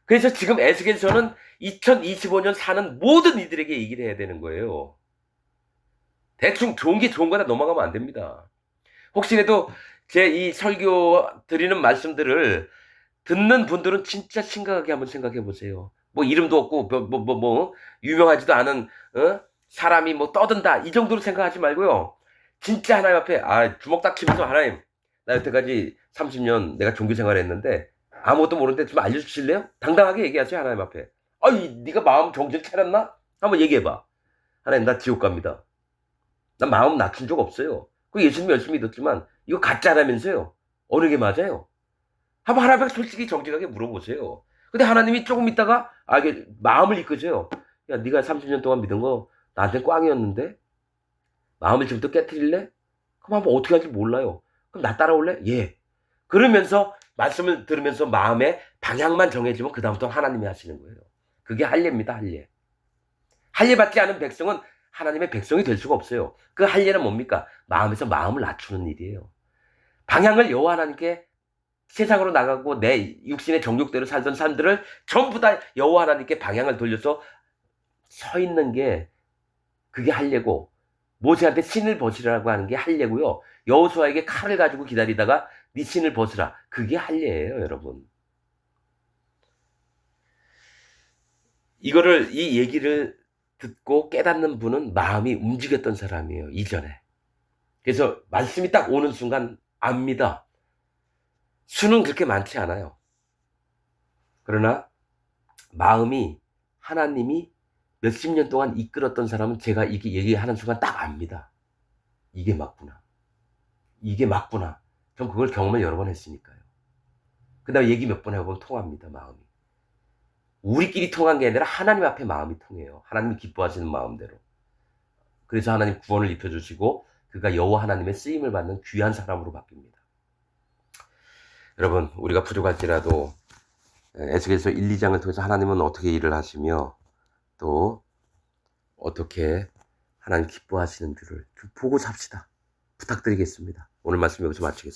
그래서 지금 에스겔서는 2025년 사는 모든 이들에게 얘기를 해야 되는 거예요. 대충 좋은 게 좋은 거다 넘어가면 안 됩니다. 혹시라도 제 이 설교 드리는 말씀들을 듣는 분들은 진짜 심각하게 한번 생각해 보세요. 뭐 이름도 없고 유명하지도 않은 사람이 뭐 떠든다 이 정도로 생각하지 말고요. 진짜 하나님 앞에 주먹 딱 치면서 하나님 나 여태까지 30년 내가 종교 생활했는데 아무것도 모르는데 좀 알려주실래요? 당당하게 얘기하세요 하나님 앞에. 네가 마음 정신 차렸나? 한번 얘기해봐. 하나님 나 지옥 갑니다. 난 마음 낮춘 적 없어요. 그 예수님 열심히 믿었지만 이거 가짜라면서요. 어느 게 맞아요? 한번 하나님께 솔직히 정직하게 물어보세요. 근데 하나님이 조금 있다가 이게 마음을 이끄세요. 야 네가 30년 동안 믿은 거 나한테 꽝이었는데 마음을 좀 더 깨트릴래? 그럼 한번 어떻게 할지 몰라요. 그럼 나 따라올래? 예. 그러면서 말씀을 들으면서 마음의 방향만 정해지면 그다음부터 하나님이 하시는 거예요. 그게 할례입니다. 할례. 할례 받지 않은 백성은 하나님의 백성이 될 수가 없어요. 그 할례는 뭡니까? 마음에서 마음을 낮추는 일이에요. 방향을 여호와 하나님께 세상으로 나가고 내 육신의 정욕대로 살던 사람들을 전부 다 여호와 하나님께 방향을 돌려서 서 있는 게 그게 할례고 모세한테 신을 벗으라고 하는 게 할례고요. 여호수아에게 칼을 가지고 기다리다가 네 신을 벗으라. 그게 할례예요, 여러분. 이 얘기를 듣고 깨닫는 분은 마음이 움직였던 사람이에요, 이전에. 그래서 말씀이 딱 오는 순간 압니다. 수는 그렇게 많지 않아요. 그러나 마음이 하나님이 몇십 년 동안 이끌었던 사람은 제가 이게 얘기하는 순간 딱 압니다. 이게 맞구나. 이게 맞구나. 전 그걸 경험을 여러 번 했으니까요. 그 다음에 얘기 몇 번 해보면 통합니다, 마음이. 우리끼리 통한 게 아니라 하나님 앞에 마음이 통해요. 하나님이 기뻐하시는 마음대로. 그래서 하나님 구원을 입혀주시고 그가 여호와 하나님의 쓰임을 받는 귀한 사람으로 바뀝니다. 여러분, 우리가 부족할지라도 에스겔서 1, 2장을 통해서 하나님은 어떻게 일을 하시며 또 어떻게 하나님 기뻐하시는 줄을 좀 보고 삽시다. 부탁드리겠습니다. 오늘 말씀 여기서 마치겠습니다.